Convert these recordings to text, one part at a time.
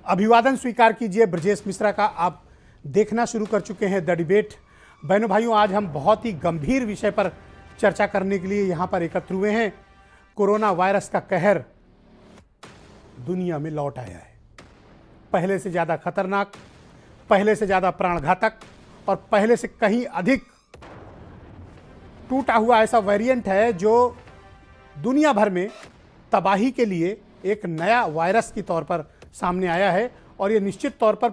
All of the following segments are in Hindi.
अभिवादन स्वीकार कीजिए ब्रजेश मिश्रा का। आप देखना शुरू कर चुके हैं द डिबेट। बहनों भाइयों, आज हम बहुत ही गंभीर विषय पर चर्चा करने के लिए यहाँ पर एकत्र हुए हैं। कोरोना वायरस का कहर दुनिया में लौट आया है। पहले से ज़्यादा खतरनाक, पहले से ज़्यादा प्राणघातक और पहले से कहीं अधिक टूटा हुआ ऐसा वेरिएंट है जो दुनिया भर में तबाही के लिए एक नया वायरस के तौर पर सामने आया है। और ये निश्चित तौर पर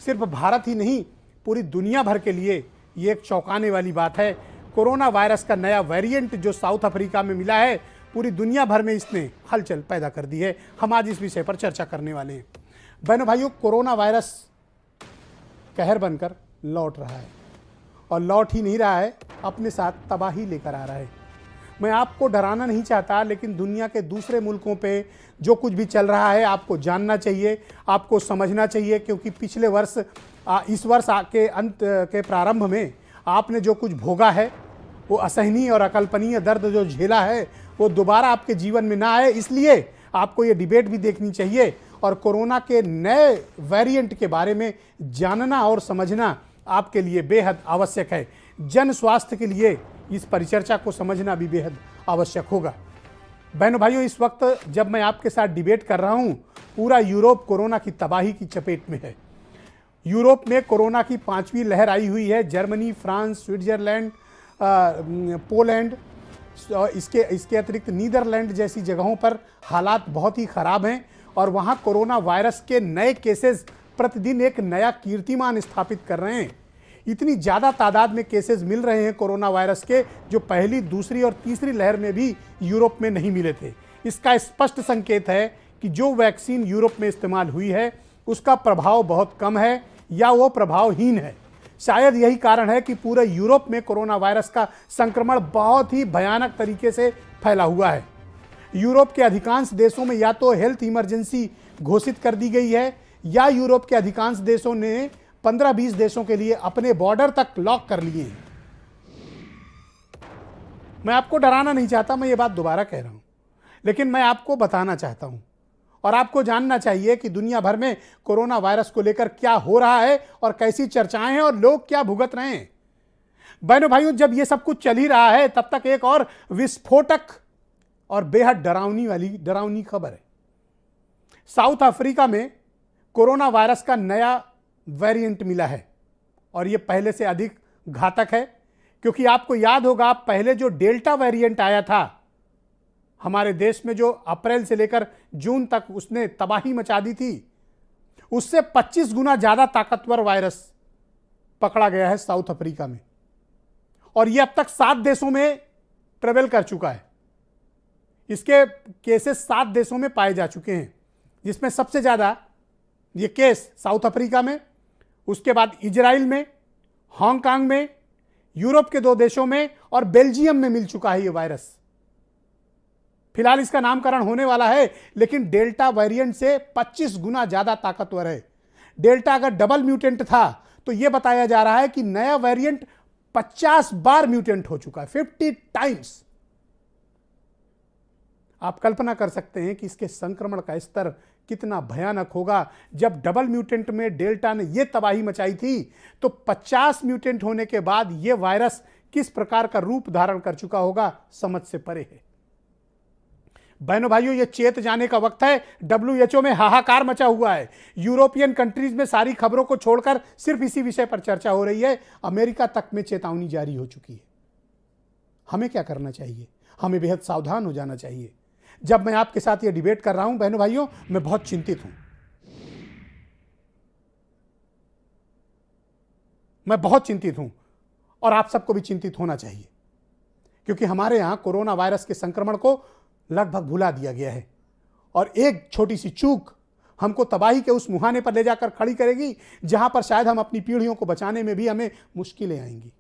सिर्फ भारत ही नहीं, पूरी दुनिया भर के लिए ये एक चौंकाने वाली बात है। कोरोना वायरस का नया वेरिएंट जो साउथ अफ्रीका में मिला है, पूरी दुनिया भर में इसने हलचल पैदा कर दी है। हम आज इस विषय पर चर्चा करने वाले हैं। बहनों भाइयों, कोरोना वायरस कहर बनकर लौट रहा है और लौट ही नहीं रहा है, अपने साथ तबाही लेकर आ रहा है। मैं आपको डराना नहीं चाहता, लेकिन दुनिया के दूसरे मुल्कों पे जो कुछ भी चल रहा है आपको जानना चाहिए, आपको समझना चाहिए। क्योंकि पिछले वर्ष इस वर्ष के अंत के प्रारंभ में आपने जो कुछ भोगा है, वो असहनीय और अकल्पनीय दर्द जो झेला है, वो दोबारा आपके जीवन में ना आए, इसलिए आपको ये डिबेट भी देखनी चाहिए। और कोरोना के नए वेरिएंट के बारे में जानना और समझना आपके लिए बेहद आवश्यक है। जन स्वास्थ्य के लिए इस परिचर्चा को समझना भी बेहद आवश्यक होगा। बहनों भाइयों, इस वक्त जब मैं आपके साथ डिबेट कर रहा हूं, पूरा यूरोप कोरोना की तबाही की चपेट में है। यूरोप में कोरोना की 5वीं लहर आई हुई है। जर्मनी, फ्रांस, स्विट्जरलैंड, पोलैंड, इसके अतिरिक्त नीदरलैंड जैसी जगहों पर हालात बहुत ही ख़राब हैं और वहाँ कोरोना वायरस के नए केसेस प्रतिदिन एक नया कीर्तिमान स्थापित कर रहे हैं। इतनी ज़्यादा तादाद में केसेस मिल रहे हैं कोरोना वायरस के, जो पहली, दूसरी और तीसरी लहर में भी यूरोप में नहीं मिले थे। इसका स्पष्ट संकेत है कि जो वैक्सीन यूरोप में इस्तेमाल हुई है उसका प्रभाव बहुत कम है या वो प्रभावहीन है। शायद यही कारण है कि पूरे यूरोप में कोरोना वायरस का संक्रमण बहुत ही भयानक तरीके से फैला हुआ है। यूरोप के अधिकांश देशों में या तो हेल्थ इमरजेंसी घोषित कर दी गई है या यूरोप के अधिकांश देशों ने 15-20 देशों के लिए अपने बॉर्डर तक लॉक कर लिए हैं। मैं आपको डराना नहीं चाहता, मैं ये बात दोबारा कह रहा हूं, लेकिन मैं आपको बताना चाहता हूं और आपको जानना चाहिए कि दुनिया भर में कोरोना वायरस को लेकर क्या हो रहा है और कैसी चर्चाएं हैं और लोग क्या भुगत रहे हैं। बहनों भाइयों, जब ये सब कुछ चल ही रहा है, तब तक एक और विस्फोटक और बेहद डरावनी खबर है। साउथ अफ्रीका में कोरोना वायरस का नया वेरिएंट मिला है और यह पहले से अधिक घातक है। क्योंकि आपको याद होगा, पहले जो डेल्टा वेरिएंट आया था हमारे देश में, जो अप्रैल से लेकर जून तक उसने तबाही मचा दी थी, उससे 25 गुना ज्यादा ताकतवर वायरस पकड़ा गया है साउथ अफ्रीका में और यह अब तक 7 देशों में ट्रेवल कर चुका है। इसके केसेस 7 देशों में पाए जा चुके हैं, जिसमें सबसे ज्यादा ये केस साउथ अफ्रीका में, उसके बाद इजराइल में, हांगकांग में, यूरोप के 2 देशों में और बेल्जियम में मिल चुका है ये वायरस। फिलहाल इसका नामकरण होने वाला है, लेकिन डेल्टा वेरिएंट से 25 गुना ज्यादा ताकतवर है। डेल्टा अगर डबल म्यूटेंट था तो यह बताया जा रहा है कि नया वेरिएंट 50 बार म्यूटेंट हो चुका है, 50 टाइम्स। आप कल्पना कर सकते हैं कि इसके संक्रमण का स्तर कितना भयानक होगा। जब डबल म्यूटेंट में डेल्टा ने यह तबाही मचाई थी, तो 50 म्यूटेंट होने के बाद यह वायरस किस प्रकार का रूप धारण कर चुका होगा, समझ से परे है। बहनों भाइयों, यह चेत जाने का वक्त है। WHO में हाहाकार मचा हुआ है। यूरोपियन कंट्रीज में सारी खबरों को छोड़कर सिर्फ इसी विषय पर चर्चा हो रही है। अमेरिका तक में चेतावनी जारी हो चुकी है। हमें क्या करना चाहिए? हमें बेहद सावधान हो जाना चाहिए। जब मैं आपके साथ ये डिबेट कर रहा हूं बहनों भाइयों, मैं बहुत चिंतित हूं। मैं बहुत चिंतित हूं और आप सबको भी चिंतित होना चाहिए, क्योंकि हमारे यहां कोरोना वायरस के संक्रमण को लगभग भुला दिया गया है और एक छोटी सी चूक हमको तबाही के उस मुहाने पर ले जाकर खड़ी करेगी, जहां पर शायद हम अपनी पीढ़ियों को बचाने में भी हमें मुश्किलें आएंगी।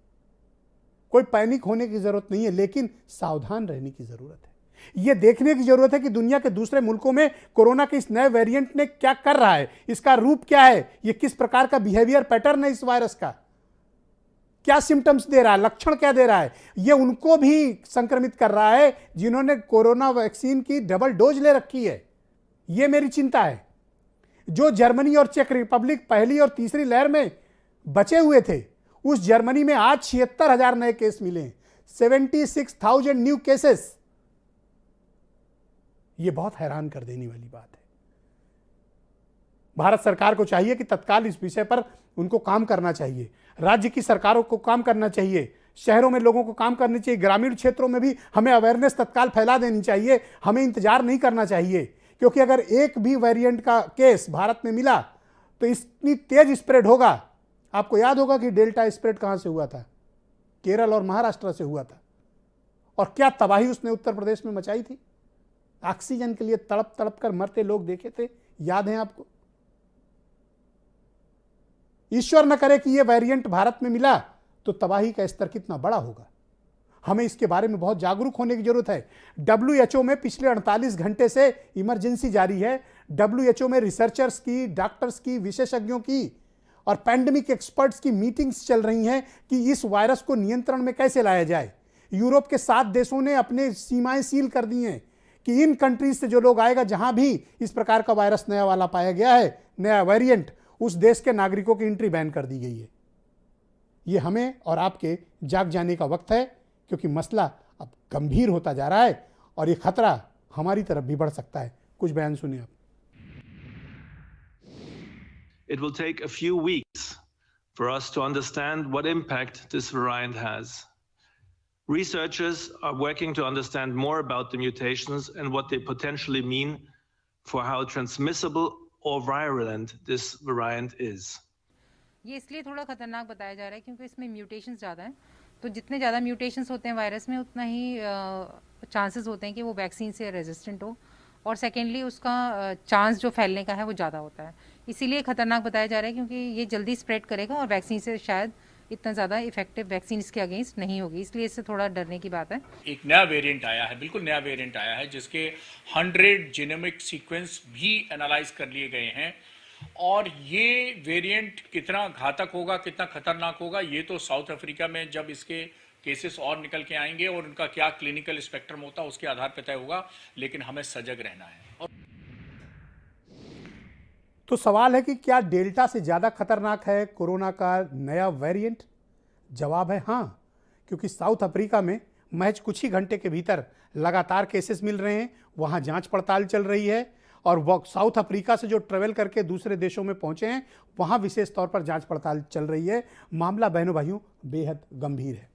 कोई पैनिक होने की जरूरत नहीं है, लेकिन सावधान रहने की जरूरत है। यह देखने की जरूरत है कि दुनिया के दूसरे मुल्कों में कोरोना के इस नए वेरिएंट ने क्या कर रहा है, इसका रूप क्या है, यह किस प्रकार का बिहेवियर पैटर्न है इस वायरस का, क्या सिम्टम्स दे रहा है, लक्षण क्या दे रहा है। यह उनको भी संक्रमित कर रहा है जिन्होंने कोरोना वैक्सीन की डबल डोज ले रखी है। यह मेरी चिंता है। जो जर्मनी और चेक रिपब्लिक पहली और तीसरी लहर में बचे हुए थे, उस जर्मनी में आज 76,000 नए केस मिले, 76,000 न्यू केसेस। यह बहुत हैरान कर देने वाली बात है। भारत सरकार को चाहिए कि तत्काल इस विषय पर उनको काम करना चाहिए, राज्य की सरकारों को काम करना चाहिए, शहरों में लोगों को काम करनी चाहिए, ग्रामीण क्षेत्रों में भी हमें अवेयरनेस तत्काल फैला देनी चाहिए। हमें इंतजार नहीं करना चाहिए, क्योंकि अगर एक भी वेरिएंट का केस भारत में मिला तो इतनी तेज स्प्रेड होगा। आपको याद होगा कि डेल्टा स्प्रेड कहां से हुआ था? केरल और महाराष्ट्र से हुआ था, और क्या तबाही उसने उत्तर प्रदेश में मचाई थी। ऑक्सीजन के लिए तड़प तड़प कर मरते लोग देखे थे, याद है आपको? ईश्वर न करे कि यह वेरिएंट भारत में मिला तो तबाही का स्तर कितना बड़ा होगा। हमें इसके बारे में बहुत जागरूक होने की जरूरत है। WHO में पिछले 48 घंटे से इमरजेंसी जारी है। WHO में रिसर्चर्स की, डॉक्टर्स की, विशेषज्ञों की और पैंडेमिक एक्सपर्ट्स की मीटिंग्स चल रही हैं कि इस वायरस को नियंत्रण में कैसे लाया जाए। यूरोप के 7 देशों ने अपने सीमाएं सील कर दी हैं कि इन कंट्रीज से जो लोग आएगा, जहां भी इस प्रकार का वायरस नया वाला पाया गया है, नया वेरिएंट, उस देश के नागरिकों की एंट्री बैन कर दी गई है। यह हमें और आपके जाग जाने का वक्त है, क्योंकि मसला अब गंभीर होता जा रहा है और यह खतरा हमारी तरफ भी बढ़ सकता है। कुछ बयान सुनिए आप। It will take a few weeks for us to understand what impact this variant has. Researchers are working to understand more about the mutations and what they potentially mean for how transmissible or virulent this variant is. ये इसलिए थोड़ा खतरनाक बताया जा रहा है क्योंकि इसमें म्यूटेशंस ज़्यादा हैं। तो जितने ज़्यादा म्यूटेशंस होते हैं वायरस में, उतना ही चांसेस होते हैं कि वो वैक्सीन से रेजिस्टेंट हो, और सेकेंडली उसका चांस जो फैलने का है वो ज़्यादा होता है। इसीलिए खतरनाक बताया जा रहा है क्योंकि ये जल्दी स्प्रेड करेगा और वैक्सीन से शायद इतना ज़्यादा इफेक्टिव वैक्सीन इसके अगेंस्ट नहीं होगी, इसलिए इससे थोड़ा डरने की बात है। एक नया वेरिएंट आया है, बिल्कुल नया वेरिएंट आया है, जिसके 100 जीनोमिक सीक्वेंस भी एनालाइज कर लिए गए हैं, और ये वेरिएंट कितना घातक होगा, कितना खतरनाक होगा, ये तो साउथ अफ्रीका में जब इसके केसेस और निकल के आएंगे और उनका क्या क्लिनिकल स्पेक्ट्रम होता है उसके आधार पर तय होगा, लेकिन हमें सजग रहना है। तो सवाल है कि क्या डेल्टा से ज़्यादा खतरनाक है कोरोना का नया वेरिएंट? जवाब है हाँ, क्योंकि साउथ अफ्रीका में महज कुछ ही घंटे के भीतर लगातार केसेस मिल रहे हैं, वहाँ जांच पड़ताल चल रही है, और वो साउथ अफ्रीका से जो ट्रेवल करके दूसरे देशों में पहुँचे हैं वहाँ विशेष तौर पर जाँच पड़ताल चल रही है। मामला बहनों भाइयों बेहद गंभीर है।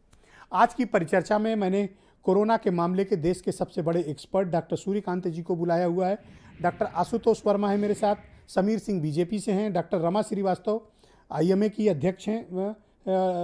आज की परिचर्चा में मैंने कोरोना के मामले के देश के सबसे बड़े एक्सपर्ट डॉक्टर सूर्यकांत जी को बुलाया हुआ है। डॉक्टर आशुतोष वर्मा है मेरे साथ, समीर सिंह बीजेपी से हैं, डॉक्टर रमा श्रीवास्तव IMA की अध्यक्ष हैं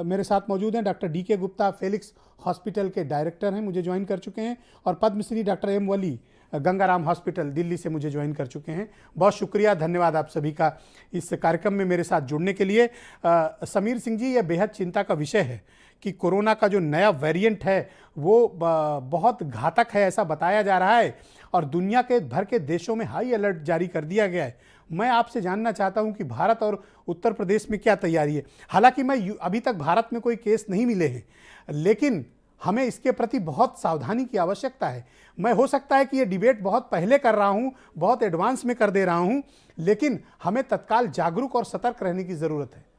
मेरे साथ मौजूद हैं, doctor DK Gupta Felix hospital के डायरेक्टर हैं, मुझे ज्वाइन कर चुके हैं, और पद्मश्री डॉक्टर M वली गंगाराम हॉस्पिटल दिल्ली से मुझे ज्वाइन कर चुके हैं। बहुत शुक्रिया, धन्यवाद आप सभी का इस कार्यक्रम में मेरे साथ जुड़ने के लिए। समीर सिंह जी, यह बेहद चिंता का विषय है कि कोरोना का जो नया वेरिएंट है वो बहुत घातक है, ऐसा बताया जा रहा है, और दुनिया के भर के देशों में हाई अलर्ट जारी कर दिया गया है। मैं आपसे जानना चाहता हूं कि भारत और उत्तर प्रदेश में क्या तैयारी है। हालांकि अभी तक भारत में कोई केस नहीं मिले हैं, लेकिन हमें इसके प्रति बहुत सावधानी की आवश्यकता है। मैं हो सकता है कि ये डिबेट बहुत पहले कर रहा हूं, बहुत एडवांस में कर दे रहा हूं, लेकिन हमें तत्काल जागरूक और सतर्क रहने की जरूरत है।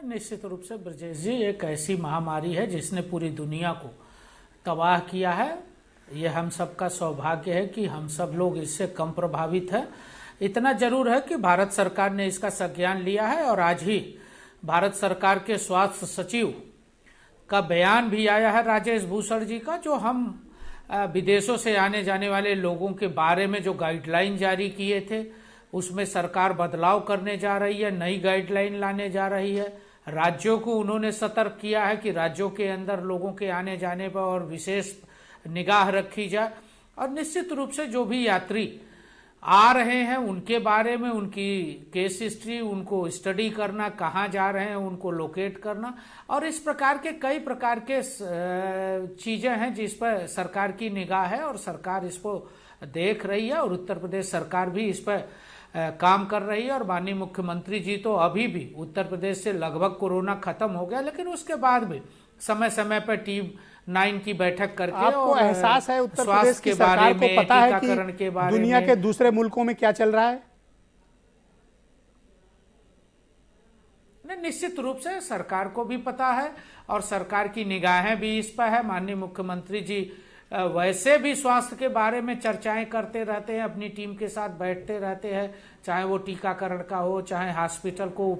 निश्चित रूप से ब्रजेश जी, एक ऐसी महामारी है जिसने पूरी दुनिया को तबाह किया है। यह हम सबका सौभाग्य है कि हम सब लोग इससे कम प्रभावित हैं। इतना जरूर है कि भारत सरकार ने इसका संज्ञान लिया है, और आज ही भारत सरकार के स्वास्थ्य सचिव का बयान भी आया है राजेश भूषण जी का, जो हम विदेशों से आने जाने वाले लोगों के बारे में जो गाइडलाइन जारी किए थे उसमें सरकार बदलाव करने जा रही है, नई गाइडलाइन लाने जा रही है। राज्यों को उन्होंने सतर्क किया है कि राज्यों के अंदर लोगों के आने जाने पर और विशेष निगाह रखी जाए, और निश्चित रूप से जो भी यात्री आ रहे हैं उनके बारे में उनकी केस हिस्ट्री, उनको स्टडी करना, कहाँ जा रहे हैं उनको लोकेट करना, और इस प्रकार के कई प्रकार के चीजें हैं जिस पर सरकार की निगाह है और सरकार इसको देख रही है, और उत्तर प्रदेश सरकार भी इस पर काम कर रही है। और माननीय मुख्यमंत्री जी तो अभी भी उत्तर प्रदेश से लगभग कोरोना खत्म हो गया, लेकिन उसके बाद भी समय समय पर टीम 9 की बैठक करके आपको और एहसास है उत्तर प्रदेश स्वास्थ्य की के बारे सरकार को में, पता है टीकाकरण के कि बारे दुनिया में। के दूसरे मुल्कों में क्या चल रहा है? नहीं, निश्चित रूप से सरकार को भी पता है और सरकार की निगाहें भी इस पर है। माननीय मुख्यमंत्री जी वैसे भी स्वास्थ्य के बारे में चर्चाएं करते रहते हैं, अपनी टीम के साथ बैठते रहते हैं, चाहे वो टीकाकरण का हो, चाहे हॉस्पिटल को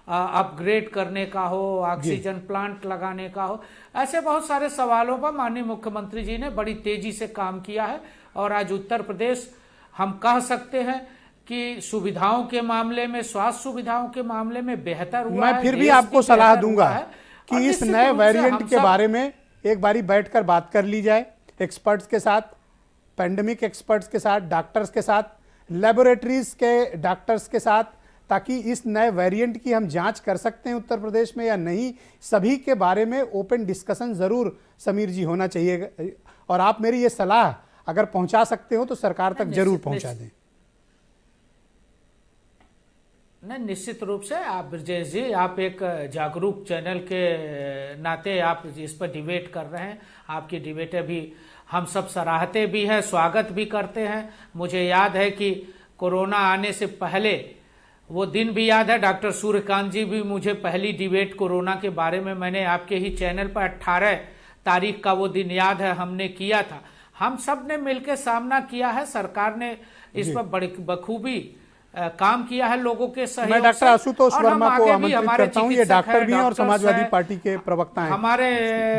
अपग्रेड करने का हो, ऑक्सीजन प्लांट लगाने का हो। ऐसे बहुत सारे सवालों पर माननीय मुख्यमंत्री जी ने बड़ी तेजी से काम किया है और आज उत्तर प्रदेश हम कह सकते हैं कि सुविधाओं के मामले में, स्वास्थ्य सुविधाओं के मामले में बेहतर हुआ है। मैं फिर भी देश आपको भी सलाह बेहतर दूंगा हुआ है। और कि इस निश्चित नए रूप से वेरिएंट हम के सब- बारे में एक बारी बैठकर बात कर ली जाए एक्सपर्ट्स के साथ, पैंडेमिक एक्सपर्ट्स के साथ, डॉक्टर्स के साथ, लेबोरेटरीज के डॉक्टर्स के साथ, ताकि इस नए वेरिएंट की हम जांच कर सकते हैं उत्तर प्रदेश में या नहीं। सभी के बारे में ओपन डिस्कशन जरूर समीर जी होना चाहिए और आप मेरी ये सलाह अगर पहुंचा सकते हो तो सरकार तक जरूर पहुंचा दें। नहीं, निश्चित रूप से आप ब्रजेश जी, आप एक जागरूक चैनल के नाते आप इस पर डिबेट कर रहे हैं। आपकी डिबेटें भी हम सब सराहते भी हैं, स्वागत भी करते हैं। मुझे याद है कि कोरोना आने से पहले वो दिन भी याद है, डॉक्टर सूर्यकांत जी भी मुझे पहली डिबेट कोरोना के बारे में मैंने आपके ही चैनल पर 18 तारीख का वो दिन याद है, हमने किया था। हम सब ने मिलकर सामना किया है, सरकार ने इस पर बड़ी बखूबी काम किया है लोगों के सहयोग। मैं डॉक्टर आशुतोष वर्मा को आमंत्रित करता हूं, ये डॉक्टर भी हैं और डॉक्टर्स समाजवादी हैं, पार्टी के प्रवक्ता हैं। हमारे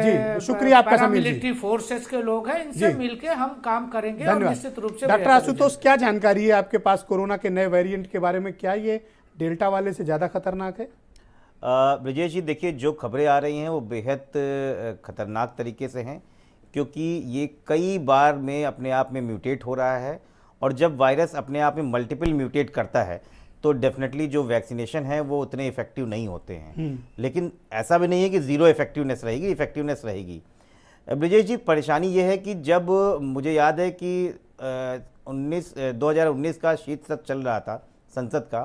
जी, शुक्रिया आपका समीर जी। पैरामिलिट्री फोर्सेस के लोग हैं, इनसे मिलके हम काम करेंगे और निश्चित रूप से डॉक्टर आशुतोष, क्या जानकारी है आपके पास कोरोना के नए वेरिएंट के बारे में? क्या ये डेल्टा वाले से ज्यादा खतरनाक है? ब्रजेश जी, देखिए, जो खबरें आ रही हैं वो बेहद खतरनाक तरीके से हैं, क्योंकि ये कई बार में अपने आप में म्यूटेट हो रहा है और जब वायरस अपने आप में मल्टीपल म्यूटेट करता है तो डेफिनेटली जो वैक्सीनेशन है वो उतने इफेक्टिव नहीं होते हैं। लेकिन ऐसा भी नहीं है कि ज़ीरो इफेक्टिवनेस रहेगी, इफेक्टिवनेस रहेगी। ब्रजेश जी, परेशानी ये है कि जब मुझे याद है कि 2019 का शीत सत्र चल रहा था संसद का,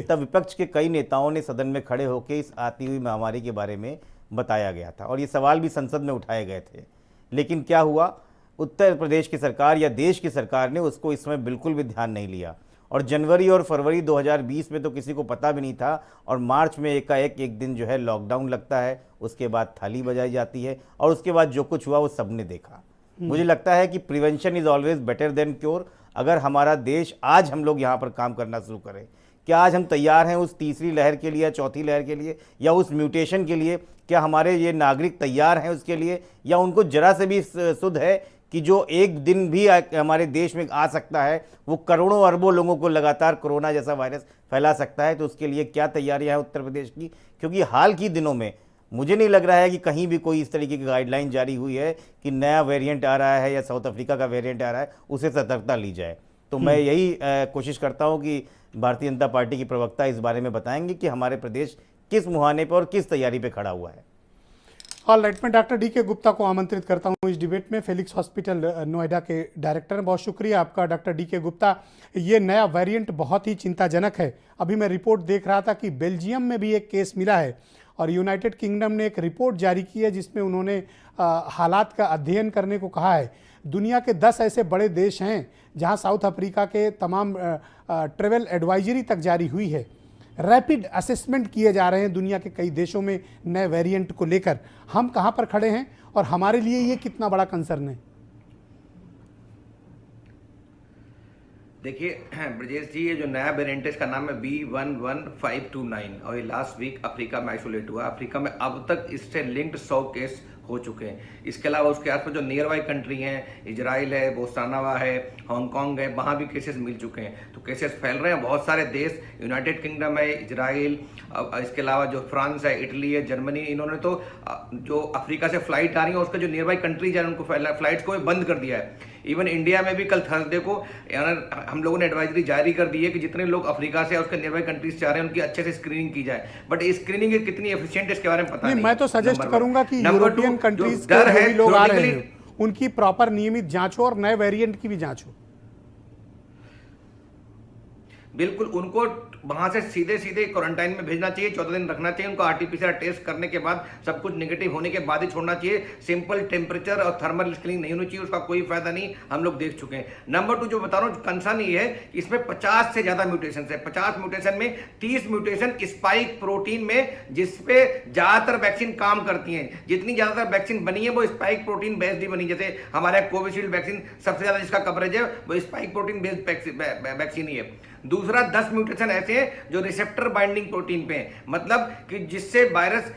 तब विपक्ष के कई नेताओं ने सदन में खड़े होकर इस आती हुई महामारी के बारे में बताया गया था और ये सवाल भी संसद में उठाए गए थे। लेकिन क्या हुआ, उत्तर प्रदेश की सरकार या देश की सरकार ने उसको इस समय बिल्कुल भी ध्यान नहीं लिया और जनवरी और फरवरी 2020 में तो किसी को पता भी नहीं था और मार्च में एकाएक एक दिन जो है लॉकडाउन लगता है, उसके बाद थाली बजाई जाती है और उसके बाद जो कुछ हुआ वो सबने देखा। मुझे लगता है कि prevention is always better than cure. अगर हमारा देश आज हम लोग यहाँ पर काम करना शुरू करें, क्या आज हम तैयार हैं उस तीसरी लहर के लिए या चौथी लहर के लिए या उस म्यूटेशन के लिए? क्या हमारे ये नागरिक तैयार हैं उसके लिए, या उनको जरा से भी सुध है कि जो एक दिन भी हमारे देश में आ सकता है वो करोड़ों अरबों लोगों को लगातार कोरोना जैसा वायरस फैला सकता है? तो उसके लिए क्या तैयारियां हैं उत्तर प्रदेश की? क्योंकि हाल की दिनों में मुझे नहीं लग रहा है कि कहीं भी कोई इस तरीके की गाइडलाइन जारी हुई है कि नया वेरिएंट आ रहा है या साउथ अफ्रीका का वेरिएंट आ रहा है, उसे सतर्कता ली जाए। तो मैं यही कोशिश करता हूँ कि भारतीय जनता पार्टी की प्रवक्ता इस बारे में बताएंगे कि हमारे प्रदेश किस मुहाने पर और किस तैयारी पे खड़ा हुआ है। ऑल राइट, मैं डॉक्टर डी के गुप्ता को आमंत्रित करता हूं इस डिबेट में। फेलिक्स हॉस्पिटल नोएडा के डायरेक्टर हैं। बहुत शुक्रिया आपका डॉक्टर डी के गुप्ता। ये नया वेरिएंट बहुत ही चिंताजनक है। अभी मैं रिपोर्ट देख रहा था कि बेल्जियम में भी एक केस मिला है और यूनाइटेड किंगडम ने एक रिपोर्ट जारी की है जिसमें उन्होंने हालात का अध्ययन करने को कहा है। दुनिया के 10 ऐसे बड़े देश हैं जहां साउथ अफ्रीका के तमाम ट्रेवल एडवाइजरी तक जारी हुई है। रैपिड असेसमेंट किए जा रहे हैं दुनिया के कई देशों में नए वेरिएंट को लेकर। हम कहां पर खड़े हैं और हमारे लिए ये कितना बड़ा कंसर्न है? देखिए ब्रजेश जी, ये जो नया वेरिएंट है इसका नाम है B11529 और ये लास्ट वीक अफ्रीका में आइसोलेट हुआ। अफ्रीका में अब तक इससे लिंक्ड 100 केस हो चुके हैं। इसके अलावा उसके आसपास जो नियर बाई कंट्री हैं, इजराइल है, बोत्सवाना है, हांगकांग है, वहाँ भी केसेस मिल चुके हैं। तो केसेस फैल रहे हैं। बहुत सारे देश, यूनाइटेड किंगडम है, इजराइल, इसके अलावा जो फ्रांस है, इटली है, जर्मनी, इन्होंने तो जो अफ्रीका से फ्लाइट आ रही है उसका जो नियर बाई कंट्रीज है उनको फ्लाइट्स को बंद कर दिया है। इवन इंडिया में भी कल थर्सडे को हम लोगों ने एडवाइजरी जारी कर दी है कि जितने लोग अफ्रीका से उसके नियर बाई कंट्रीज से आ रहे हैं उनकी अच्छे से स्क्रीनिंग की जाए। बट स्क्रीनिंग कितनी एफिशिएंट है इसके बारे में पता नहीं। मैं तो सजेस्ट करूंगा कि यूरोपियन कंट्रीज के जो भी लोग आ रहे हैं उनकी प्रॉपर नियमित जांच हो और नए वेरिएंट की भी जांच हो। बिल्कुल उनको वहां से सीधे सीधे क्वारंटाइन में भेजना चाहिए, 14 दिन रखना चाहिए उनको, आरटीपीसीआर टेस्ट करने के बाद सब कुछ नेगेटिव होने के बाद ही छोड़ना चाहिए। सिंपल टेम्परेचर और थर्मल स्क्रीनिंग नहीं होनी चाहिए, उसका कोई फायदा नहीं, हम लोग देख चुके हैं। नंबर 2 जो बता रहा हूँ कंसर्न ये है कि इसमें 50 से ज्यादा म्यूटेशन है। 50 म्यूटेशन में 30 म्यूटेशन स्पाइक प्रोटीन में, जिसपे ज्यादातर वैक्सीन काम करती हैं। जितनी ज्यादातर वैक्सीन बनी है वो स्पाइक प्रोटीन बेस्ड ही बनी, जैसे हमारे कोविशील्ड वैक्सीन सबसे ज्यादा जिसका कवरेज है वो स्पाइक प्रोटीन बेस्ड वैक्सीन ही है। दूसरा 10 म्यूटेशन ऐसे हैं जो रिसेप्टर बाइंडिंग प्रोटीन पे हैं, मतलब कि जिससे वायरस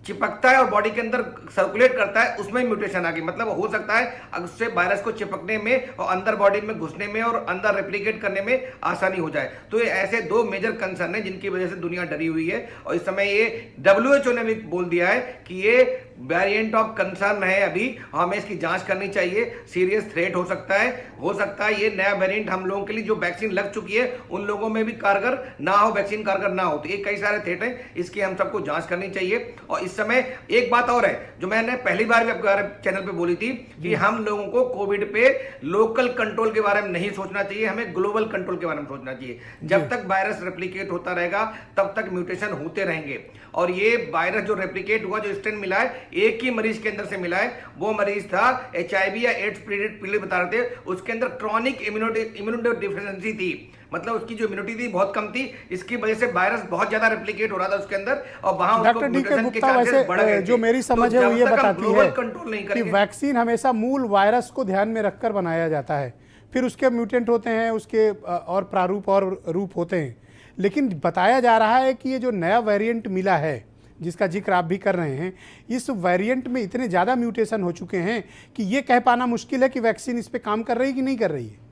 चिपकता है और बॉडी के अंदर सर्कुलेट करता है, उसमें म्यूटेशन आ गई। मतलब हो सकता है उससे वायरस को चिपकने में और अंदर बॉडी में घुसने में और अंदर रेप्लिकेट करने में आसानी हो जाए। तो ये ऐसे 2 मेजर कंसर्न है जिनकी वजह से दुनिया डरी हुई है, और इस समय ये WHO ने भी बोल दिया है कि ये वेरिएंट ऑफ कंसर्न है अभी, हमें इसकी जांच करनी चाहिए, सीरियस थ्रेट हो सकता है ये नया वेरिएंट हम लोगों के लिए जो वैक्सीन लग चुकी है उन लोगों में भी कारगर ना हो, वैक्सीन कारगर ना हो। तो ये कई सारे थ्रेट हैं, इसकी हम सबको जांच करनी चाहिए। और इस समय एक बात और है जो मैंने पहली बार भी आपके चैनल पे बोली थी कि हम लोगों को कोविड पे लोकल कंट्रोल के बारे में नहीं सोचना चाहिए, हमें ग्लोबल कंट्रोल के बारे में सोचना चाहिए। जब तक वायरस रेप्लिकेट होता रहेगा तब तक म्यूटेशन होते रहेंगे, और ये वायरस जो रेप्लिकेट हुआ, जो स्ट्रेन मिला है, एक ही मरीज के अंदर से मिला है। वो मरीज था HIV या एड्स पीड़ित बता रहे थे, उसके अंदर क्रॉनिक इम्यूनोडेफिशिएंसी थी, मतलब उसकी जो इम्यूनिटी थी बहुत कम थी, इसकी वजह से वायरस बहुत ज्यादा रेप्लिकेट हो रहा था उसके अंदर, और वहां उसको म्यूटेशन के चांसेस बढ़ गए थे। जो मेरी समझ है वो ये बताती है कंट्रोल नहीं कि करेंगे, वैक्सीन हमेशा मूल वायरस को ध्यान में रखकर बनाया जाता है, फिर उसके म्यूटेंट होते हैं, उसके और प्रारूप और रूप होते हैं। लेकिन बताया जा रहा है कि ये जो नया वेरिएंट मिला है जिसका जिक्र आप भी कर रहे हैं, इस वेरिएंट में इतने ज़्यादा म्यूटेशन हो चुके हैं कि ये कह पाना मुश्किल है कि वैक्सीन इस पे काम कर रही है कि नहीं कर रही है।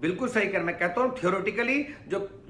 बिल्कुल सही कर, मैं कहता हूं थियोरेटिकली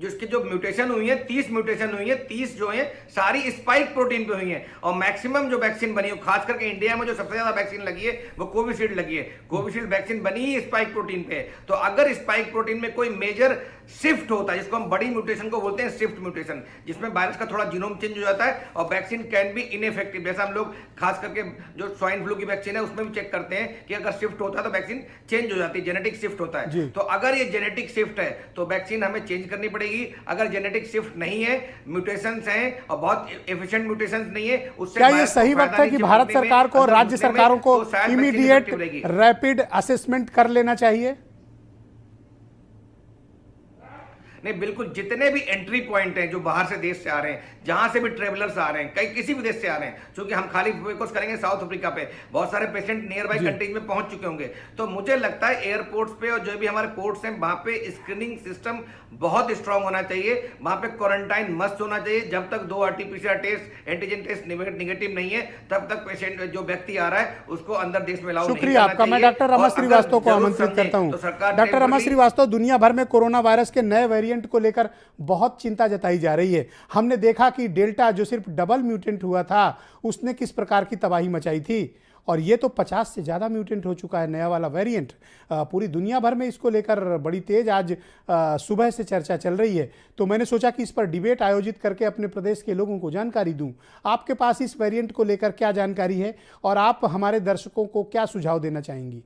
जिसकी जो म्यूटेशन हुई है, 30 म्यूटेशन हुई है, 30 जो है सारी स्पाइक प्रोटीन पे हुई है, और मैक्सिमम जो वैक्सीन बनी है, खास करके इंडिया में जो सबसे ज्यादा वैक्सीन लगी है वो कोविशील्ड लगी है। कोविशील्ड वैक्सीन बनी ही स्पाइक प्रोटीन पे है। तो अगर स्पाइक प्रोटीन में कोई मेजर शिफ्ट होता है, जिसको हम बड़ी म्यूटेशन को बोलते हैं शिफ्ट म्यूटेशन, जिसमें वायरस का थोड़ा जीनोम चेंज हो जाता है और वैक्सीन कैन बी इनइफेक्टिव, जैसा हम लोग खास करके जो स्वाइन फ्लू की वैक्सीन है उसमें भी चेक करते हैं कि अगर शिफ्ट होता है तो वैक्सीन चेंज हो जाती है, जेनेटिक शिफ्ट होता है। तो अगर ये जेनेटिक शिफ्ट है तो वैक्सीन हमें चेंज करनी पड़ेगी। अगर जेनेटिक शिफ्ट नहीं है, म्यूटेशंस हैं और बहुत एफिशिएंट म्यूटेशंस नहीं है, उससे क्या ये सही वक्त है कि भारत सरकार को और राज्य सरकारों को इमीडिएट रैपिड असेसमेंट कर लेना चाहिए? नहीं, बिल्कुल, जितने भी एंट्री पॉइंट हैं जो बाहर से देश से आ रहे हैं, जहां से भी ट्रेवलर्स आ रहे हैं, कई किसी भी देश से आ रहे हैं, क्योंकि हम खाली फोकस करेंगे साउथ अफ्रीका पे, बहुत सारे पेशेंट नियर बाई कंट्रीज में पहुंच चुके होंगे। तो मुझे लगता है एयरपोर्ट्स पे और जो भी हमारे पोर्ट्स हैं वहां पे स्क्रीनिंग सिस्टम बहुत स्ट्रांग होना चाहिए, वहां पे क्वारंटाइन मस्ट होना चाहिए। जब तक 2 RT-PCR test, antigen test negative नहीं है, तब तक पेशेंट जो व्यक्ति आ रहा है उसको अंदर देश में अलाउ नहीं करना चाहिए। शुक्रिया आपका। मैं डॉक्टर रमन श्रीवास्तव को आमंत्रित करता हूं। डॉक्टर रमन श्रीवास्तव, दुनिया भर में कोरोना वायरस के नए वेरिएंट को लेकर बहुत चिंता जताई जा रही है। हमने देखा कि डेल्टा जो सिर्फ डबल म्यूटेंट हुआ था उसने किस प्रकार की तबाही मचाई थी, और ये तो 50 से ज़्यादा म्यूटेंट हो चुका है नया वाला वेरिएंट। पूरी दुनिया भर में इसको लेकर बड़ी तेज आज सुबह से चर्चा चल रही है। तो मैंने सोचा कि इस पर डिबेट आयोजित करके अपने प्रदेश के लोगों को जानकारी दूं। आपके पास इस वेरिएंट को लेकर क्या जानकारी है और आप हमारे दर्शकों को क्या सुझाव देना चाहेंगी?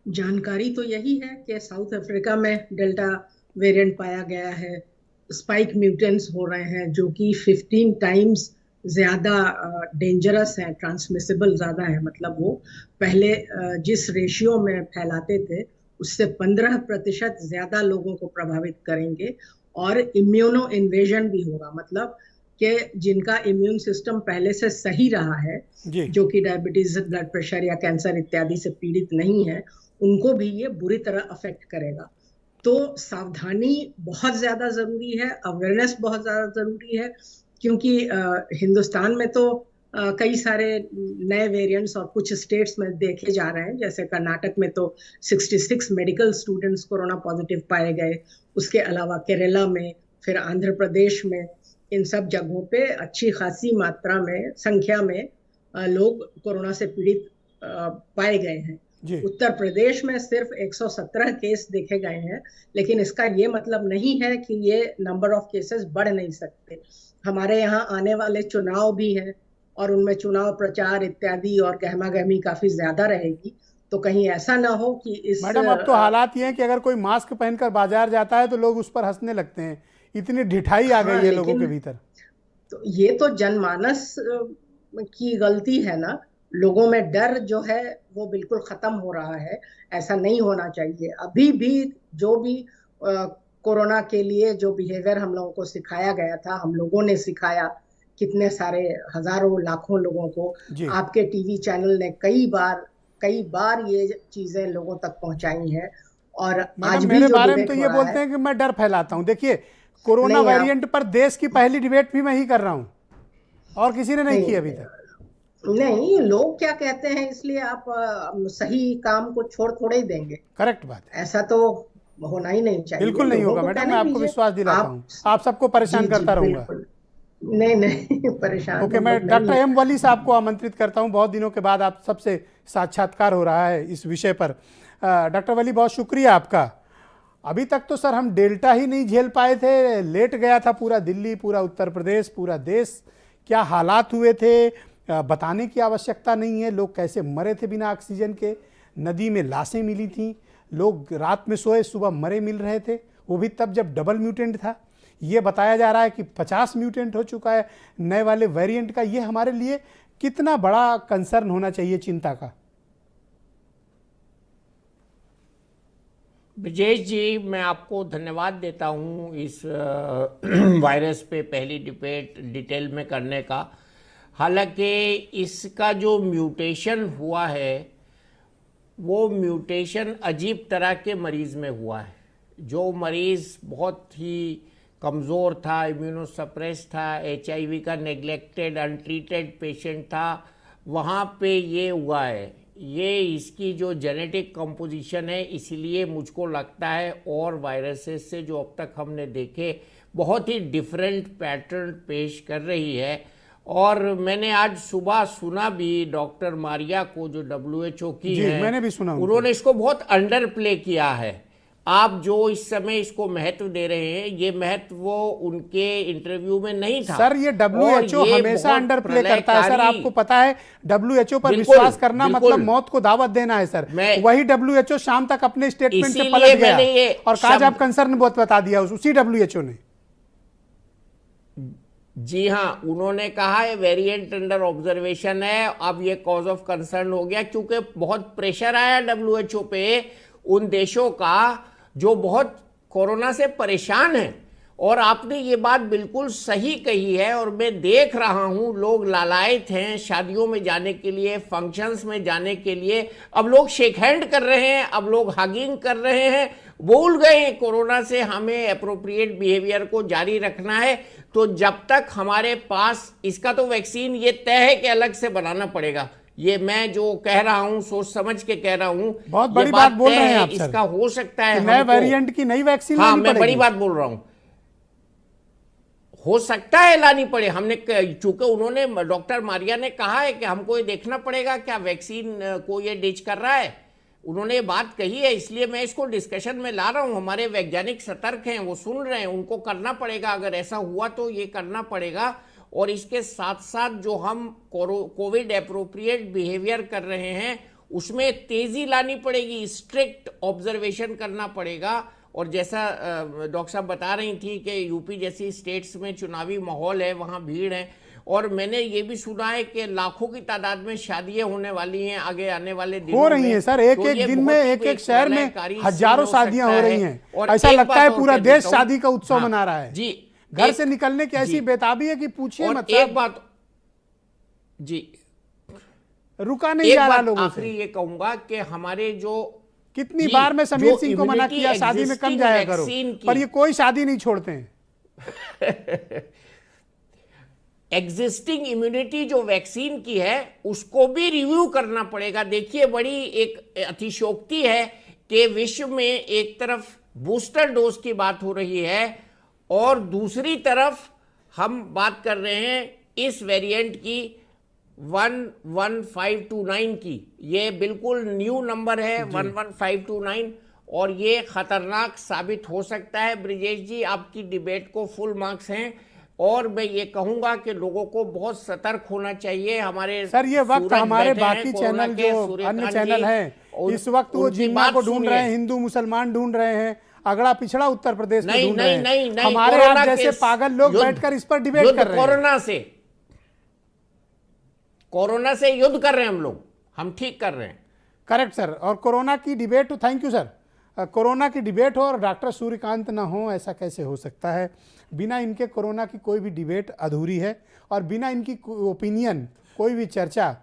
जानकारी तो यही है कि साउथ अफ्रीका में डेल्टा वेरिएंट पाया गया है, स्पाइक म्यूटेंट्स हो रहे हैं जो कि 15 टाइम्स ज़्यादा डेंजरस है, ट्रांसमिसिबल ज़्यादा है। मतलब वो पहले जिस रेशियो में फैलाते थे उससे 15% ज़्यादा लोगों को प्रभावित करेंगे, और इम्यूनो इन्वेजन भी होगा। मतलब कि जिनका इम्यून सिस्टम पहले से सही रहा है, जो कि डायबिटीज, ब्लड प्रेशर या कैंसर इत्यादि से पीड़ित नहीं है, उनको भी ये बुरी तरह अफेक्ट करेगा। तो सावधानी बहुत ज़्यादा ज़रूरी है, अवेयरनेस बहुत ज़्यादा ज़रूरी है, क्योंकि हिंदुस्तान में तो कई सारे नए वेरिएंट्स और कुछ स्टेट्स में देखे जा रहे हैं। जैसे कर्नाटक में तो 66 मेडिकल स्टूडेंट्स कोरोना पॉजिटिव पाए गए, उसके अलावा केरला में, फिर आंध्र प्रदेश में, इन सब जगहों पे अच्छी खासी मात्रा में, संख्या में लोग कोरोना से पीड़ित पाए गए हैं। उत्तर प्रदेश में सिर्फ 117 केस देखे गए हैं, लेकिन इसका ये मतलब नहीं है कि ये नंबर ऑफ केसेस बढ़ नहीं सकते। हमारे यहाँ आने वाले चुनाव भी हैं और उनमें चुनाव प्रचार इत्यादि और गहमा गहमी काफी ज्यादा रहेगी। तो कहीं ऐसा ना हो कि इस मैडम अब तो हालात ये हैं कि अगर कोई मास्क पहनकर बाजार जाता है तो लोग उस पर हंसने लगते हैं, इतनी ढिठाई आ गई है लोगों के भीतर। तो ये तो जनमानस की गलती है ना, लोगों में डर जो है वो बिल्कुल खत्म हो रहा है, ऐसा नहीं होना चाहिए। अभी भी जो भी कोरोना के लिए जो बिहेवियर हम लोगों को सिखाया गया था, हम लोगों ने सिखाया, कितने सारे हजारों लाखों लोगों को आपके टीवी चैनल ने कई बार ये चीजें लोगों तक पहुंचाई हैं। और आज भी मेरे जो बारे में डिबेट तो हो ये रहा बोलते हैं कि मैं डर फैलाता हूं। देखिए कोरोना वेरिएंट पर देश की पहली डिबेट भी मैं ही कर रहा हूं और किसी ने नहीं की अभी तक। नहीं, लोग क्या कहते हैं इसलिए आप सही काम को छोड़ थोड़े ही देंगे। करेक्ट बात है, ऐसा तो होना ही नहीं चाहिए। बिल्कुल नहीं होगा मैडम, मैं आपको विश्वास दिलाता हूँ, आप सबको परेशान करता रहूंगा। नहीं परेशान। ओके, मैं डॉक्टर एम वली साहब को आमंत्रित करता हूं, बहुत दिनों के बाद आप सबसे साक्षात्कार हो रहा है इस विषय पर। डॉक्टर वली बहुत शुक्रिया आपका। अभी तक तो सर हम डेल्टा ही नहीं झेल पाए थे, लेट गया था पूरा दिल्ली, पूरा उत्तर प्रदेश, पूरा देश। क्या हालात हुए थे बताने की आवश्यकता नहीं है। लोग कैसे मरे थे बिना ऑक्सीजन के, नदी में लाशें मिली थी, लोग रात में सोए सुबह मरे मिल रहे थे, वो भी तब जब डबल म्यूटेंट था। ये बताया जा रहा है कि 50 म्यूटेंट हो चुका है नए वाले वेरिएंट का। ये हमारे लिए कितना बड़ा कंसर्न होना चाहिए, चिंता का। ब्रजेश जी, मैं आपको धन्यवाद देता हूँ इस वायरस पे पहली डिबेट डिटेल में करने का। हालांकि इसका जो म्यूटेशन हुआ है वो म्यूटेशन अजीब तरह के मरीज़ में हुआ है। जो मरीज़ बहुत ही कमज़ोर था, इम्यूनोसप्रेस था, HIV का नेग्लेक्टेड अनट्रीटेड पेशेंट था, वहाँ पे ये हुआ है। ये इसकी जो जेनेटिक कंपोजिशन है, इसलिए मुझको लगता है और वायरसेस से जो अब तक हमने देखे बहुत ही डिफरेंट पैटर्न पेश कर रही है। और मैंने आज सुबह सुना भी डॉक्टर मारिया को, जो WHO की है, मैंने भी सुना, उन्होंने इसको बहुत अंडर प्ले किया है। आप जो इस समय इसको महत्व दे रहे हैं, ये महत्व वो उनके इंटरव्यू में नहीं था। सर ये WHO हमेशा अंडर प्ले करता है सर, आपको पता है। WHO पर विश्वास करना मतलब मौत को दावत देना है सर। वही WHO शाम तक अपने स्टेटमेंट से पलट गया और काज आप कंसर्न बहुत बता दिया उसी WHO ने। जी हाँ, उन्होंने कहा है वेरिएंट अंडर ऑब्जर्वेशन है। अब ये कॉज ऑफ कंसर्न हो गया क्योंकि बहुत प्रेशर आया WHO पे उन देशों का जो बहुत कोरोना से परेशान हैं। और आपने ये बात बिल्कुल सही कही है और मैं देख रहा हूँ लोग लालायित हैं शादियों में जाने के लिए, फंक्शंस में जाने के लिए। अब लोग शेक हैंड कर रहे हैं, अब लोग हगिंग कर रहे हैं, भूल गए हैं कोरोना से हमें एप्रोप्रिएट बिहेवियर को जारी रखना है। तो जब तक हमारे पास इसका तो वैक्सीन ये तय है कि अलग से बनाना पड़ेगा। ये मैं जो कह रहा हूं सोच समझ के कह रहा हूं, बहुत बड़ी बात बोल रहे हैं आप सर। इसका हो सकता है नए वेरिएंट की नई वैक्सीन हाँ, मैं बड़ी बात बोल रहा हूं, हो सकता है लानी पड़े। हमने चूंकि उन्होंने डॉक्टर मारिया ने कहा है कि हमको ये देखना पड़ेगा क्या वैक्सीन को ये डिच कर रहा है, उन्होंने ये बात कही है, इसलिए मैं इसको डिस्कशन में ला रहा हूं। हमारे वैज्ञानिक सतर्क हैं, वो सुन रहे हैं, उनको करना पड़ेगा। अगर ऐसा हुआ तो ये करना पड़ेगा। और इसके साथ साथ जो हम कोविड एप्रोप्रिएट बिहेवियर कर रहे हैं उसमें तेजी लानी पड़ेगी, स्ट्रिक्ट ऑब्जर्वेशन करना पड़ेगा। और जैसा डॉक्टर साहब बता रही थी कि यूपी जैसी स्टेट्स में चुनावी माहौल है, वहाँ भीड़ है। और मैंने ये भी सुना है कि लाखों की तादाद में शादियां होने वाली हैं आगे आने वाले दिनों में। हो रही हैं सर, एक एक दिन में एक शहर में हजारों शादियां हो रही हैं। और ऐसा लगता है पूरा देश शादी का उत्सव मना रहा है। जी, घर से निकलने की ऐसी बेताबी है कि पूछिए मत। एक बात जी, रुका नहीं जा रहा लोगों से। आखिरी ये कहूंगा कि हमारे जो कितनी बार मैं समीर सिंह को मना किया शादी में कम जाया करो, पर ये कोई शादी नहीं छोड़ते हैं। एग्जिस्टिंग इम्यूनिटी जो वैक्सीन की है उसको भी रिव्यू करना पड़ेगा। देखिए बड़ी एक अतिशयोक्ति है कि विश्व में एक तरफ बूस्टर डोज की बात हो रही है और दूसरी तरफ हम बात कर रहे हैं इस वेरिएंट की 11529 की। ये बिल्कुल न्यू नंबर है 11529 और ये खतरनाक साबित हो सकता है। ब्रिजेश जी, आपकी डिबेट को फुल मार्क्स हैं और मैं ये कहूंगा कि लोगों को बहुत सतर्क होना चाहिए। हमारे सर ये वक्त हमारे बाकी चैनल जो अन्य चैनल हैं इस वक्त वो जिन्ना को ढूंढ रहे हैं, हिंदू मुसलमान ढूंढ रहे हैं, अगड़ा पिछड़ा उत्तर प्रदेश में ढूंढ रहे हैं। हमारे यहाँ जैसे पागल लोग बैठकर इस पर डिबेट कर रहे हैं। कोरोना से युद्ध कर रहे हैं हम लोग, हम ठीक कर रहे हैं। Correct sir. और कोरोना की debate, thank you sir, corona की डिबेट हो और डॉक्टर सूर्यकांत ना हो, ऐसा कैसे हो सकता है? बिना इनके कोरोना की कोई भी डिबेट अधूरी है और बिना इनकी ओपिनियन कोई भी चर्चा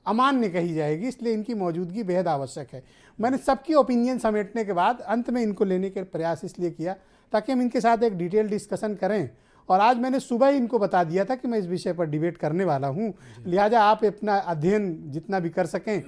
अमान्य कही जाएगी, इसलिए इनकी मौजूदगी बेहद आवश्यक है। मैंने सबकी ओपिनियन समेटने के बाद अंत में इनको लेने के प्रयास इसलिए किया ताकि हम इनके साथ एक डिटेल डिस्कशन करें, और आज मैंने सुबह ही इनको बता दिया था कि मैं इस विषय पर डिबेट करने वाला हूं, लिहाजा आप अपना अध्ययन जितना भी कर सकें।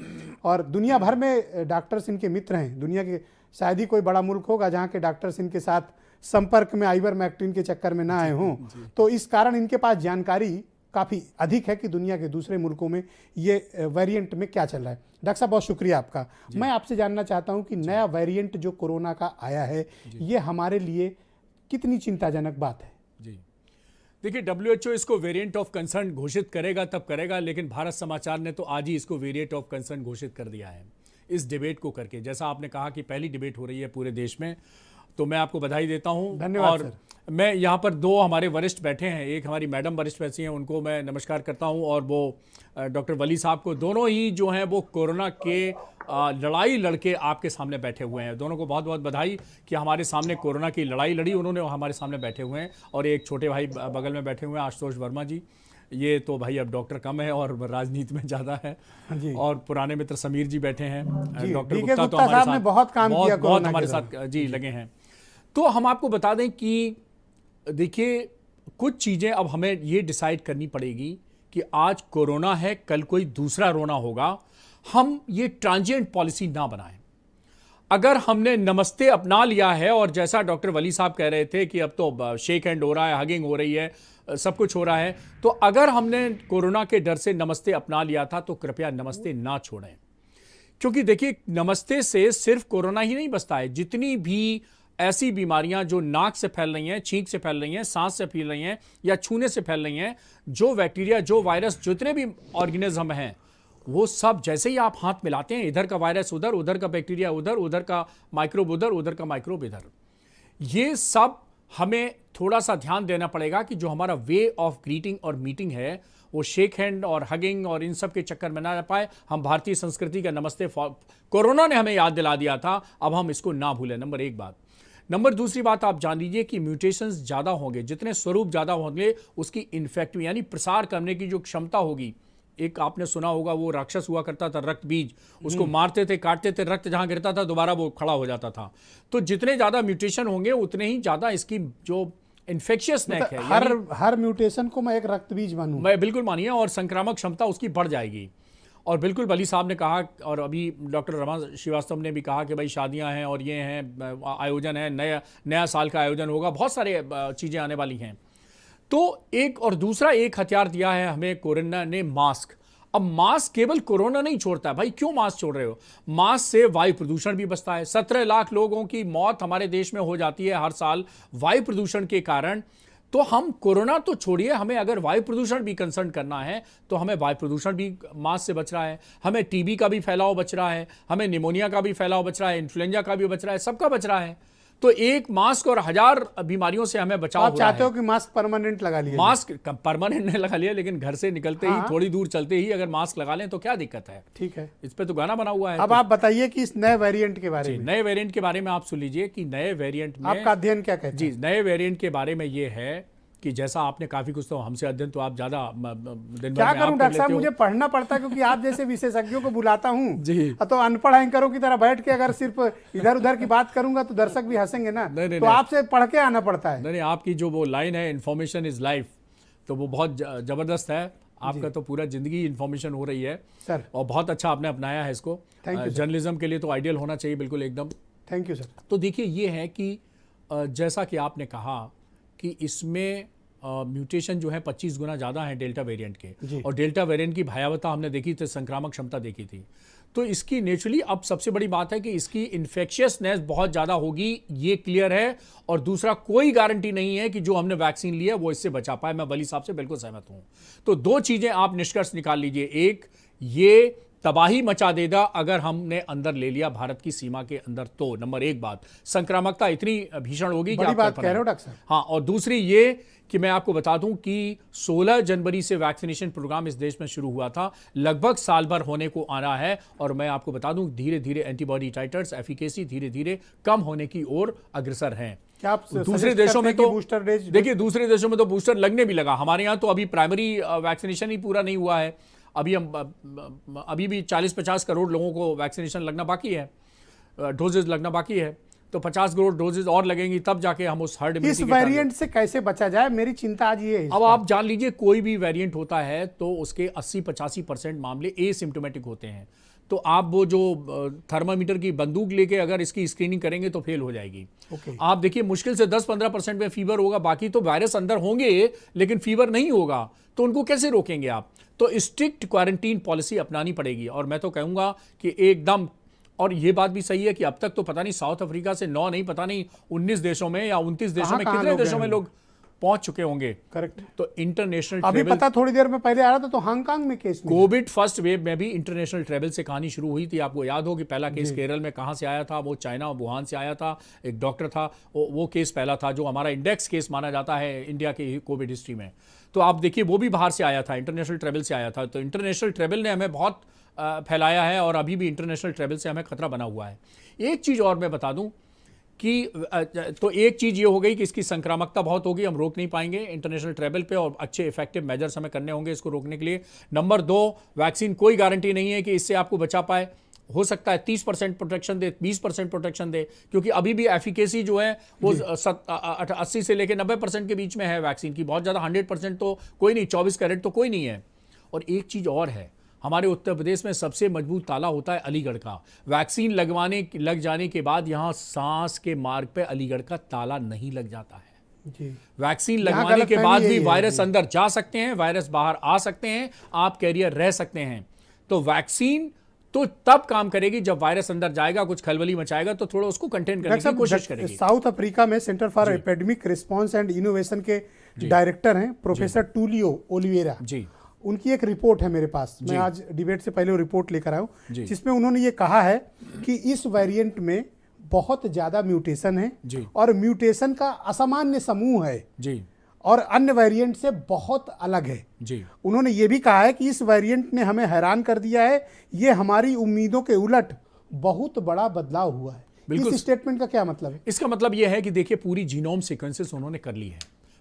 और दुनिया भर में डॉक्टर्स इनके मित्र हैं, दुनिया के शायद ही कोई बड़ा मुल्क होगा जहां के डॉक्टर्स इनके साथ संपर्क में आइवरमेक्टिन के चक्कर में ना आए हों, तो इस कारण इनके पास जानकारी काफ़ी अधिक है कि दुनिया के दूसरे मुल्कों में ये वेरिएंट में क्या चल रहा है। डॉक्टर साहब बहुत शुक्रिया आपका। मैं आपसे जानना चाहता हूं कि नया वेरिएंट जो कोरोना का आया है, ये हमारे लिए कितनी चिंताजनक बात है? जी देखिए, WHO इसको वेरिएंट ऑफ कंसर्न घोषित करेगा तब करेगा, लेकिन भारत समाचार ने तो आज ही इसको वेरिएंट ऑफ कंसर्न घोषित कर दिया है इस डिबेट को करके। जैसा आपने कहा कि पहली डिबेट हो रही है पूरे देश में, तो मैं आपको बधाई देता हूं। धन्यवाद और सर। मैं यहाँ पर दो हमारे वरिष्ठ बैठे हैं, एक हमारी मैडम वरिष्ठ बैठी हैं, उनको मैं नमस्कार करता हूँ, और वो डॉक्टर वली साहब को, दोनों ही जो हैं वो कोरोना के लड़ाई लड़के आपके सामने बैठे हुए हैं। दोनों को बहुत बहुत बधाई कि हमारे सामने कोरोना की लड़ाई लड़ी उन्होंने, हमारे सामने बैठे हुए हैं। और एक छोटे भाई बगल में बैठे हुए हैं, आशुतोष वर्मा जी, ये तो भाई अब डॉक्टर कम है और राजनीति में ज़्यादा है। और पुराने मित्र समीर जी बैठे हैं, डॉक्टर गुप्ता तो हमारे साथ बहुत काम किया, बहुत हमारे साथ जी लगे हैं। तो हम आपको बता दें कि देखिए, कुछ चीज़ें अब हमें ये डिसाइड करनी पड़ेगी कि आज कोरोना है, कल कोई दूसरा रोना होगा। हम ये ट्रांजिएंट पॉलिसी ना बनाएं। अगर हमने नमस्ते अपना लिया है, और जैसा डॉक्टर वली साहब कह रहे थे कि अब तो शेक हैंड हो रहा है, हगिंग हो रही है, सब कुछ हो रहा है, तो अगर हमने कोरोना के डर से नमस्ते अपना लिया था तो कृपया नमस्ते ना छोड़ें। क्योंकि देखिए, नमस्ते से सिर्फ कोरोना ही नहीं बचता है, जितनी भी ऐसी बीमारियां जो नाक से फैल रही हैं, छींक से फैल रही हैं, सांस से फैल रही हैं या छूने से फैल रही हैं, जो बैक्टीरिया, जो वायरस, जितने भी ऑर्गेनिज्म हैं, वो सब जैसे ही आप हाथ मिलाते हैं, इधर का वायरस उधर, उधर का बैक्टीरिया उधर, उधर का माइक्रोब उधर, उधर का माइक्रोब इधर, ये सब हमें थोड़ा सा ध्यान देना पड़ेगा कि जो हमारा वे ऑफ ग्रीटिंग और मीटिंग है, वो शेक हैंड और हगिंग और इन सब के चक्कर में ना रह पाए। हम भारतीय संस्कृति का नमस्ते कोरोना ने हमें याद दिला दिया था, अब हम इसको ना भूलें। नंबर एक बात। नंबर दूसरी बात, आप जान लीजिए कि म्यूटेशंस ज़्यादा होंगे, जितने स्वरूप ज़्यादा होंगे उसकी इन्फेक्टिव यानी प्रसार करने की जो क्षमता होगी। एक आपने सुना होगा, वो राक्षस हुआ करता था रक्त बीज, उसको मारते थे, काटते थे, रक्त जहां गिरता था दोबारा वो खड़ा हो जाता था। तो जितने ज़्यादा म्यूटेशन होंगे उतने ही ज़्यादा इसकी जो इन्फेक्शियस नेक है, हर म्यूटेशन को मैं एक रक्त बीज मानूं। मैं बिल्कुल मानिए, और संक्रामक क्षमता उसकी बढ़ जाएगी। और बिल्कुल वली साहब ने कहा, और अभी डॉक्टर रमा श्रीवास्तव ने भी कहा कि भाई शादियां हैं और ये हैं, आयोजन है, नया साल का आयोजन होगा, बहुत सारे चीज़ें आने वाली हैं। तो एक और दूसरा एक हथियार दिया है हमें कोरोना ने, मास्क। अब मास्क केवल कोरोना नहीं छोड़ता है भाई, क्यों मास्क छोड़ रहे हो? मास्क से वायु प्रदूषण भी बचता है। 17 लाख लोगों की मौत हमारे देश में हो जाती है हर साल वायु प्रदूषण के कारण। तो हम कोरोना तो छोड़िए, हमें अगर वायु प्रदूषण भी कंसर्न करना है तो हमें वायु प्रदूषण भी मास्क से बच रहा है, हमें टीबी का भी फैलाव बच रहा है, हमें निमोनिया का भी फैलाव बच रहा है, इन्फ्लुएंजा का भी बच रहा है, सबका बच रहा है। तो एक मास्क और 1000 बीमारियों से हमें बचाव हो रहा है। आप चाहते हो कि मास्क परमानेंट लगा लिया? मास्क परमानेंट नहीं लगा लिया, लेकिन घर से निकलते ही थोड़ी दूर चलते ही अगर मास्क लगा लें तो क्या दिक्कत है? ठीक है, इस पे तो गाना बना हुआ है। अब आप बताइए कि इस नए वेरिएंट के बारे में। नए वेरिएंट के बारे में आप सुन लीजिए कि नए वेरिएंट में आपका अध्ययन क्या कहता है? जी, नए वेरिएंट के बारे में ये है कि जैसा आपने काफी कुछ, तो हमसे अध्ययन तो आप ज्यादा दिन क्या करूं डॉक्टर साहब, मुझे पढ़ना पड़ता है क्योंकि आप जैसे विशेषज्ञों को बुलाता हूं जी। तो अनपढ़ एंकरों की तरह बैठ के अगर सिर्फ इधर उधर की बात करूंगा तो दर्शक भी हंसेंगे ना। तो आपसे पढ़ के आना पड़ता है। नहीं, आपकी जो वो लाइन है, इन्फॉर्मेशन इज लाइफ, तो वो बहुत जबरदस्त है। आपका तो पूरा जिंदगी इन्फॉर्मेशन हो रही है सर, और बहुत अच्छा आपने अपनाया है इसको। जर्नलिज्म के लिए तो आइडियल होना चाहिए, बिल्कुल एकदम। Thank you sir. तो देखिए, ये है कि जैसा कि आपने कहा कि इसमें म्यूटेशन जो है 25 गुना ज़्यादा है डेल्टा वेरिएंट के, और डेल्टा वेरिएंट की भयावहता हमने देखी थी, संक्रामक क्षमता देखी थी। तो इसकी नेचुरली अब सबसे बड़ी बात है कि इसकी इन्फेक्शियसनेस बहुत ज़्यादा होगी, ये क्लियर है। और दूसरा, कोई गारंटी नहीं है कि जो हमने वैक्सीन लिया वो इससे बचा पाए। मैं वली साहब से बिल्कुल सहमत हूँ। तो दो चीज़ें आप निष्कर्ष निकाल लीजिए। एक, ये तबाही मचा देगा अगर हमने अंदर ले लिया भारत की सीमा के अंदर। तो नंबर एक बात, संक्रामकता इतनी भीषण होगी कि बड़ी बात कह रहे हो डॉक्टर साहब। हाँ, और दूसरी ये कि मैं आपको बता दूं कि 16 जनवरी से वैक्सीनेशन प्रोग्राम इस देश में शुरू हुआ था, लगभग साल भर होने को आ रहा है, और मैं आपको बता दूं धीरे धीरे एंटीबॉडी टाइटर्स, एफिकेसी धीरे धीरे कम होने की ओर अग्रसर हैं। क्या आप दूसरे देशों में तो बूस्टर डोज, देखिए दूसरे देशों में तो बूस्टर लगने भी लगा, हमारे यहाँ तो अभी प्राइमरी वैक्सीनेशन ही पूरा नहीं हुआ है। अभी भी 40-50 करोड़ लोगों को वैक्सीनेशन लगना बाकी है, डोजेज लगना बाकी है। तो 50 करोड़ डोजेज और लगेंगी तब जाके हम उस हर्ड इम्यूनिटी इस वेरिएंट से कैसे बचा जाए, मेरी चिंता आज ये है। अब आप जान लीजिए कोई भी वेरिएंट होता है तो उसके 80-85% मामले एसिम्प्टोमेटिक होते हैं। तो आप वो जो थर्मामीटर की बंदूक लेके अगर इसकी स्क्रीनिंग करेंगे तो फेल हो जाएगी। आप देखिए मुश्किल से 10-15% में फीवर होगा, बाकी तो वायरस अंदर होंगे लेकिन फीवर नहीं होगा, तो उनको कैसे रोकेंगे आप? तो स्ट्रिक्ट क्वारंटीन पॉलिसी अपनानी पड़ेगी। और मैं तो कहूंगा कि एकदम, और ये बात भी सही है कि अब तक तो पता नहीं साउथ अफ्रीका से 9 नहीं, पता नहीं 19 देशों में या 29 देशों में, कितने देशों में लोग पहुंच चुके होंगे। करेक्ट। तो इंटरनेशनल अभी पता थोड़ी देर में पहले आ रहा था तो हांगकांग में केस कोविड फर्स्ट वेव में भी इंटरनेशनल ट्रेवल से कहानी शुरू हुई थी। आपको याद हो कि पहला केस केरल में कहां से आया था, वो चाइना वुहान से आया था, एक डॉक्टर था, वो केस पहला था जो हमारा इंडेक्स केस माना जाता है इंडिया की कोविड हिस्ट्री में। तो आप देखिए वो भी बाहर से आया था, इंटरनेशनल ट्रेवल से आया था। तो इंटरनेशनल ट्रेवल ने हमें बहुत फैलाया है और अभी भी इंटरनेशनल ट्रेवल से हमें खतरा बना हुआ है। एक चीज और मैं बता दूं कि तो एक चीज ये हो गई कि इसकी संक्रामकता बहुत होगी, हम रोक नहीं पाएंगे इंटरनेशनल ट्रेवल पे, और अच्छे इफेक्टिव मेजर्स हमें करने होंगे इसको रोकने के लिए। नंबर 2, वैक्सीन कोई गारंटी नहीं है कि इससे आपको बचा पाए। हो सकता है 30% प्रोटेक्शन दे, 20% प्रोटेक्शन दे, क्योंकि अभी भी एफिकेसी जो है वो 80 से लेकर 90% के बीच में है वैक्सीन की। बहुत ज़्यादा 100% तो कोई नहीं, 24 कैरेट तो कोई नहीं है। और एक चीज़ और है, हमारे उत्तर प्रदेश में सबसे मजबूत ताला होता है अलीगढ़ का। वैक्सीन लग जाने के बाद यहाँ सांस के मार्ग पे अलीगढ़ का ताला नहीं लग जाता है जी। वैक्सीन लगवाने के बाद भी वायरस अंदर जा सकते हैं, वायरस बाहर आ सकते हैं, आप कैरियर रह सकते हैं। तो वैक्सीन तो तब काम करेगी जब वायरस अंदर जाएगा, कुछ खलबली मचाएगा तो थोड़ा उसको कंटेन करने की कोशिश करेगी। साउथ अफ्रीका में centre for epidemic response and innovation के डायरेक्टर हैं प्रोफेसर टूलियो ओलिवेरा जी। उनकी एक रिपोर्ट है मेरे पास, मैं आज डिबेट से पहले वो रिपोर्ट लेकर आया हूं, जिसमें उन्होंने ये कहा है कि इस वेरिएंट में बहुत ज्यादा म्यूटेशन है और म्यूटेशन का असामान्य समूह है जी, और अन्य वेरिएंट से बहुत अलग है जी। उन्होंने ये भी कहा है कि इस वेरिएंट ने हमें हैरान कर दिया है, ये हमारी उम्मीदों के उलट बहुत बड़ा बदलाव हुआ है। इस स्टेटमेंट का क्या मतलब है? इसका मतलब यह है कि देखिए पूरी जीनोम सीक्वेंसेस उन्होंने कर ली है।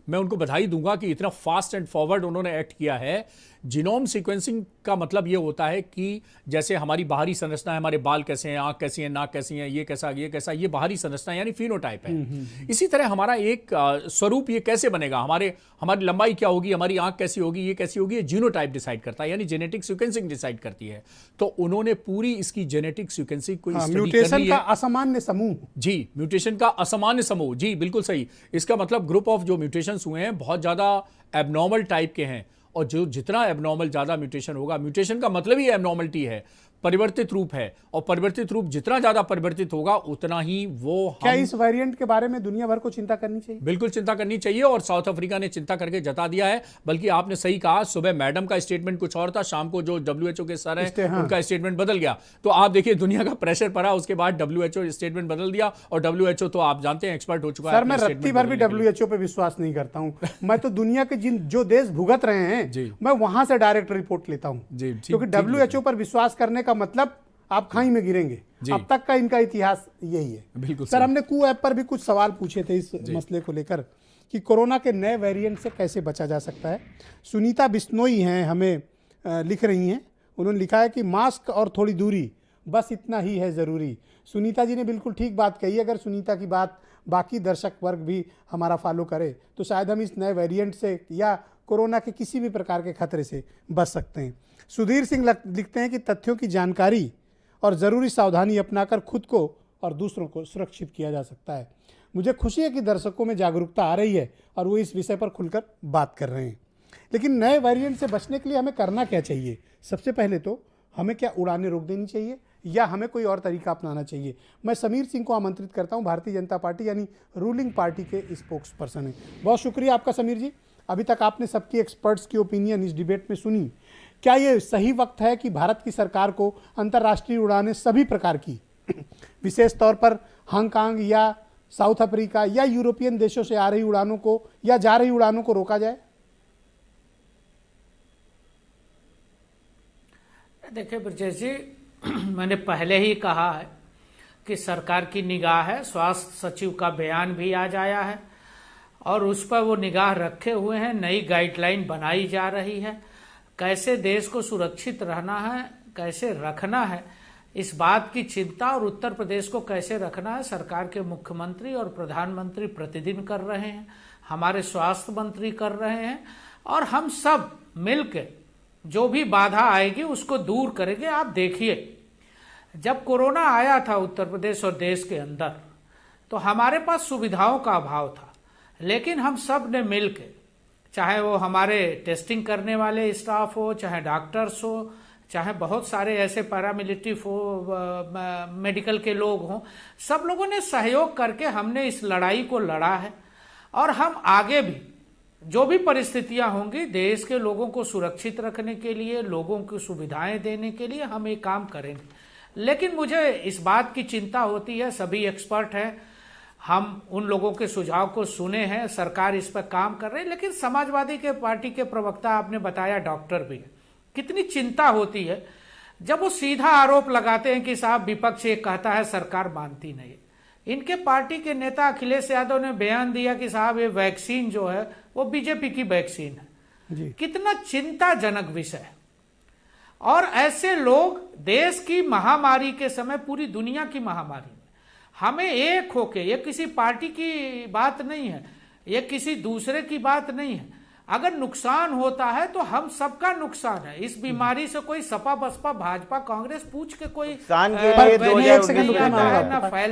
मैं उनको बधाई दूंगा कि इतना फास्ट एंड फॉरवर्ड उन्होंने एक्ट किया है। जीनोम सीक्वेंसिंग का मतलब ये होता है कि जैसे हमारी बाहरी संरचना है, हमारे बाल कैसे हैं, आंख कैसी है, नाक कैसी है, ये कैसा, ये बाहरी संरचना यानी फिनोटाइप है। इसी तरह हमारा एक स्वरूप ये कैसे बनेगा, हमारी लंबाई क्या होगी, हमारी आंख कैसी होगी, ये कैसी होगी, ये जीनोटाइप डिसाइड करता है, यानी जेनेटिक सीक्वेंसिंग डिसाइड करती है। तो उन्होंने पूरी इसकी जेनेटिक सीक्वेंसिंग को म्यूटेशन का असामान्य समूह जी, म्यूटेशन का असामान्य समूह जी, बिल्कुल सही। इसका मतलब ग्रुप ऑफ जो म्यूटेशन हुए हैं बहुत ज्यादा एबनॉर्मल टाइप के हैं, और जो जितना एबनॉर्मल ज्यादा म्यूटेशन होगा, म्यूटेशन का मतलब ही एबनॉर्मलिटी है, परिवर्तित रूप है, और परिवर्तित रूप जितना ज्यादा परिवर्तित होगा उतना ही वो क्या इस वेरिएंट के बारे में दुनिया भर को चिंता करनी चाहिए? बिल्कुल चिंता करनी चाहिए, और साउथ अफ्रीका ने चिंता करके जता दिया है। बल्कि आपने सही कहा, सुबह मैडम का स्टेटमेंट कुछ और था, शाम को जो WHO के सर है उनका स्टेटमेंट बदल गया। तो आप देखिए दुनिया का प्रेशर पड़ा, उसके बाद WHO स्टेटमेंट बदल दिया, और WHO तो आप जानते हैं एक्सपर्ट हो चुका है। सर मैं रत्ती भर भी WHO पे विश्वास नहीं करता हूँ। मैं तो दुनिया के जो देश भुगत रहे हैं मैं वहां से डायरेक्ट रिपोर्ट लेता हूँ, क्योंकि WHO पर विश्वास करने का मतलब आप खाई में गिरेंगे। अब तक का इनका इतिहास यही है। बिल्कुल सर, हमने कू ऐप पर भी कुछ सवाल पूछे थे इस मसले को लेकर कि कोरोना के नए वेरिएंट से कैसे बचा जा सकता है। सुनीता बिश्नोई हैं, हमें लिख रही हैं, उन्होंने लिखा है कि मास्क और थोड़ी दूरी, बस इतना ही है ज़रूरी। सुनीता जी ने बिल्कुल ठीक बात कही। अगर सुनीता की बात बाकी दर्शक वर्ग भी हमारा फॉलो करे तो शायद हम इस नए वेरिएंट से या कोरोना के किसी भी प्रकार के खतरे से बच सकते हैं। सुधीर सिंह लिखते हैं कि तथ्यों की जानकारी और ज़रूरी सावधानी अपनाकर खुद को और दूसरों को सुरक्षित किया जा सकता है। मुझे खुशी है कि दर्शकों में जागरूकता आ रही है और वो इस विषय पर खुलकर बात कर रहे हैं। लेकिन नए वेरिएंट से बचने के लिए हमें करना क्या चाहिए? सबसे पहले तो हमें क्या उड़ानें रोक देनी चाहिए या हमें कोई और तरीका अपनाना चाहिए? मैं समीर सिंह को आमंत्रित करता हूं, भारतीय जनता पार्टी यानी रूलिंग पार्टी के स्पोक्स पर्सन हैं। बहुत शुक्रिया आपका समीर जी। अभी तक आपने सबकी एक्सपर्ट्स की ओपिनियन इस डिबेट में सुनी। क्या ये सही वक्त है कि भारत की सरकार को अंतर्राष्ट्रीय उड़ानें सभी प्रकार की, विशेष तौर पर हांगकांग या साउथ अफ्रीका या यूरोपियन देशों से आ रही उड़ानों को या जा रही उड़ानों को रोका जाए? देखिए ब्रजेश जी, मैंने पहले ही कहा है कि सरकार की निगाह है, स्वास्थ्य सचिव का बयान भी आज आया है और उस पर वो निगाह रखे हुए हैं। नई गाइडलाइन बनाई जा रही है, कैसे देश को सुरक्षित रहना है, कैसे रखना है, इस बात की चिंता और उत्तर प्रदेश को कैसे रखना है सरकार के मुख्यमंत्री और प्रधानमंत्री प्रतिदिन कर रहे हैं, हमारे स्वास्थ्य मंत्री कर रहे हैं और हम सब मिलकर जो भी बाधा आएगी उसको दूर करेंगे। आप देखिए, जब कोरोना आया था उत्तर प्रदेश और देश के अंदर तो हमारे पास सुविधाओं का अभाव था, लेकिन हम सब ने मिलकर, चाहे वो हमारे टेस्टिंग करने वाले स्टाफ हो, चाहे डॉक्टर्स हो, चाहे बहुत सारे ऐसे पैरामिलिट्री मेडिकल के लोग हों, सब लोगों ने सहयोग करके हमने इस लड़ाई को लड़ा है और हम आगे भी जो भी परिस्थितियां होंगी देश के लोगों को सुरक्षित रखने के लिए, लोगों को सुविधाएं देने के लिए हम ये काम करेंगे। लेकिन मुझे इस बात की चिंता होती है, सभी एक्सपर्ट हैं, हम उन लोगों के सुझाव को सुने हैं, सरकार इस पर काम कर रही है, लेकिन समाजवादी के पार्टी के प्रवक्ता आपने बताया डॉक्टर भी है, कितनी चिंता होती है जब वो सीधा आरोप लगाते हैं कि साहब विपक्ष ये कहता है सरकार मानती नहीं। इनके पार्टी के नेता अखिलेश यादव ने बयान दिया कि साहब ये वैक्सीन जो है वो बीजेपी की वैक्सीन है जी। कितना चिंताजनक विषय है। और ऐसे लोग देश की महामारी के समय, पूरी दुनिया की महामारी में हमें एक होके, ये किसी पार्टी की बात नहीं है, ये किसी दूसरे की बात नहीं है, अगर नुकसान होता है तो हम सबका नुकसान है। इस बीमारी से कोई सपा बसपा भाजपा कांग्रेस पूछ के कोई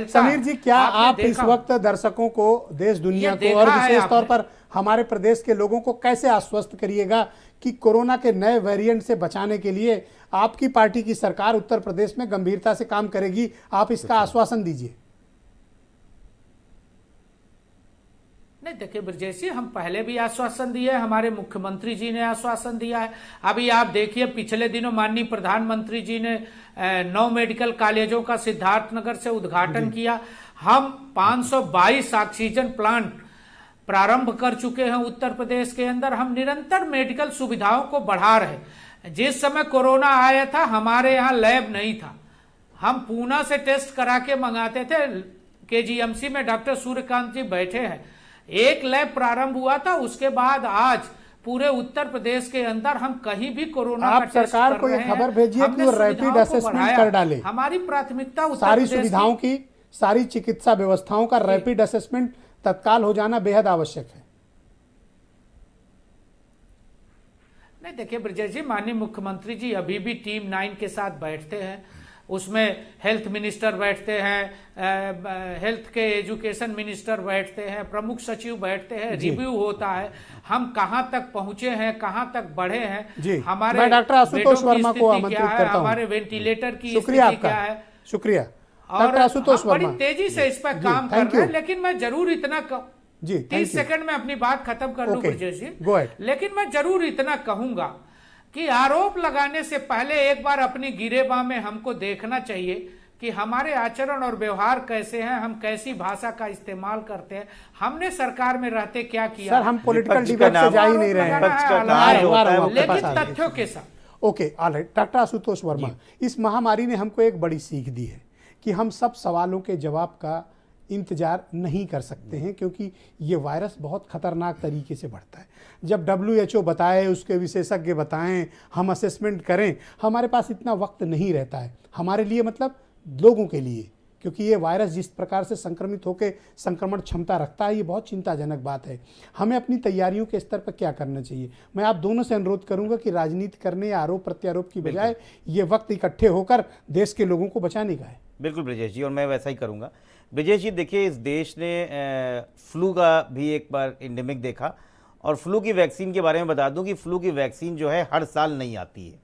समीर जी, क्या आप इस वक्त दर्शकों को, देश दुनिया को और विशेष तौर पर हमारे प्रदेश के लोगों को कैसे आश्वस्त करिएगा कि कोरोना के नए वेरिएंट से बचाने के लिए आपकी पार्टी की सरकार उत्तर प्रदेश में गंभीरता से काम करेगी? आप इसका आश्वासन दीजिए। नहीं देखिए ब्रजेश जी, हम पहले भी आश्वासन दिए, हमारे मुख्यमंत्री जी ने आश्वासन दिया है। अभी आप देखिए, पिछले दिनों माननीय प्रधानमंत्री जी ने 9 मेडिकल कॉलेजों का सिद्धार्थनगर से उद्घाटन किया। हम 522 ऑक्सीजन प्लांट प्रारंभ कर चुके हैं उत्तर प्रदेश के अंदर। हम निरंतर मेडिकल सुविधाओं को बढ़ा रहे। जिस समय कोरोना आया था हमारे यहाँ लैब नहीं था, हम पूना से टेस्ट करा के मंगाते थे। केजीएमसी में डॉक्टर सूर्यकांत जी बैठे हैं, एक लैब प्रारंभ हुआ था, उसके बाद आज पूरे उत्तर प्रदेश के अंदर हम कहीं भी कोरोना आप सरकार को ये खबर भेजिए कि वो रैपिड असेसमेंट कर डाले। हमारी प्राथमिकता सारी सुविधाओं की, सारी चिकित्सा व्यवस्थाओं का रैपिड असेसमेंट तत्काल हो जाना बेहद आवश्यक है। नहीं देखिए ब्रजेश जी, माननीय मुख्यमंत्री जी अभी भी टीम 9 के साथ बैठते हैं, उसमें हेल्थ मिनिस्टर बैठते हैं, हेल्थ के एजुकेशन मिनिस्टर बैठते हैं, प्रमुख सचिव बैठते हैं, रिव्यू होता है, हम कहां तक पहुंचे हैं, कहां तक बढ़े हैं, हमारे डॉक्टर आशुतोष वर्मा को आमंत्रित करता हूं, हमारे वेंटिलेटर की स्थिति क्या है। शुक्रिया डॉक्टर आशुतोष वर्मा, बड़ी तेजी से इस पर काम कर रहे हैं। लेकिन मैं जरूर इतना 30 सेकंड में अपनी बात खत्म कर लूं ब्रजेश जी, लेकिन मैं जरूर इतना कहूंगा कि आरोप लगाने से पहले एक बार अपनी गिरेबां में हमको देखना चाहिए कि हमारे आचरण और व्यवहार कैसे हैं, हम कैसी भाषा का इस्तेमाल करते हैं, हमने सरकार में रहते क्या किया। सर, हम पॉलिटिकल डिबेट से जा ही नहीं रहे हैं, लेकिन तथ्यों के साथ। Okay, alright. Doctor Ashutosh Verma, इस महामारी ने हमको एक बड़ी सीख दी है कि हम सब सवालों के जवाब का इंतजार नहीं कर सकते हैं, क्योंकि ये वायरस बहुत खतरनाक तरीके से बढ़ता है। जब WHO बताए, उसके विशेषज्ञ बताएं, हम असेसमेंट करें, हमारे पास इतना वक्त नहीं रहता है हमारे लिए, मतलब लोगों के लिए, क्योंकि ये वायरस जिस प्रकार से संक्रमित होकर संक्रमण क्षमता रखता है, ये बहुत चिंताजनक बात है। हमें अपनी तैयारियों के स्तर पर क्या करना चाहिए? मैं आप दोनों से अनुरोध करूंगा कि राजनीति करने या आरोप प्रत्यारोप की बजाय ये वक्त इकट्ठे होकर देश के लोगों को बचाने का है। बिल्कुल ब्रजेश जी, और मैं वैसा ही करूंगा। ब्रजेश जी देखिए, इस देश ने फ्लू का भी एक बार एंडेमिक देखा, और फ्लू की वैक्सीन के बारे में बता दूं कि फ्लू की वैक्सीन जो है हर साल नहीं आती है,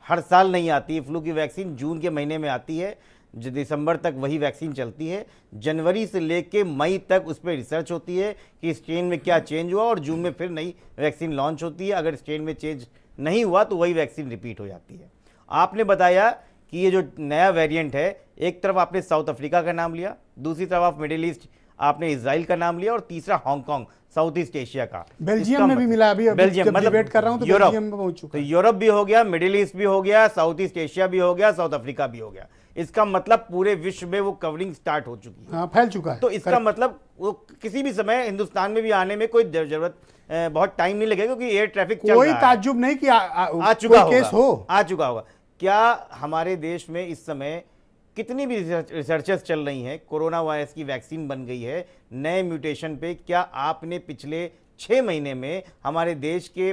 हर साल नहीं आती है। फ्लू की वैक्सीन जून के महीने में आती है, जो दिसंबर तक वही वैक्सीन चलती है। जनवरी से लेके मई तक उस पर रिसर्च होती है कि स्ट्रेन में क्या चेंज हुआ, और जून में फिर नई वैक्सीन लॉन्च होती है। अगर स्ट्रेन में चेंज नहीं हुआ तो वही वैक्सीन रिपीट हो जाती है। आपने बताया कि ये जो नया वेरिएंट है, एक तरफ आपने साउथ अफ्रीका का नाम लिया, दूसरी तरफ आप मिडिल ईस्ट आपने इजराइल का नाम लिया, और तीसरा हांगकांग साउथ ईस्ट एशिया का। बेल्जियम में भी मिला, अभी बेल्जियम मतलब डिबेट कर रहा हूं तो यूरोप, बेल्जियम में पहुंच चुका तो यूरोप भी हो गया, मिडिल ईस्ट भी हो गया, साउथ ईस्ट एशिया भी हो गया, साउथ अफ्रीका भी हो गया। इसका मतलब पूरे विश्व में वो कवरिंग स्टार्ट हो चुकी है, फैल चुका है। तो इसका मतलब वो किसी भी समय हिंदुस्तान में भी आने में कोई जरूरत बहुत टाइम नहीं लगेगा, क्योंकि एयर ट्रैफिक चल रहा है। कोई ताज्जुब नहीं कि आ चुका कोई केस हो, आ चुका होगा। क्या हमारे देश में इस समय कितनी भी रिसर्चेस चल रही हैं, कोरोना वायरस की वैक्सीन बन गई है नए म्यूटेशन पे, क्या आपने पिछले 6 महीने में हमारे देश के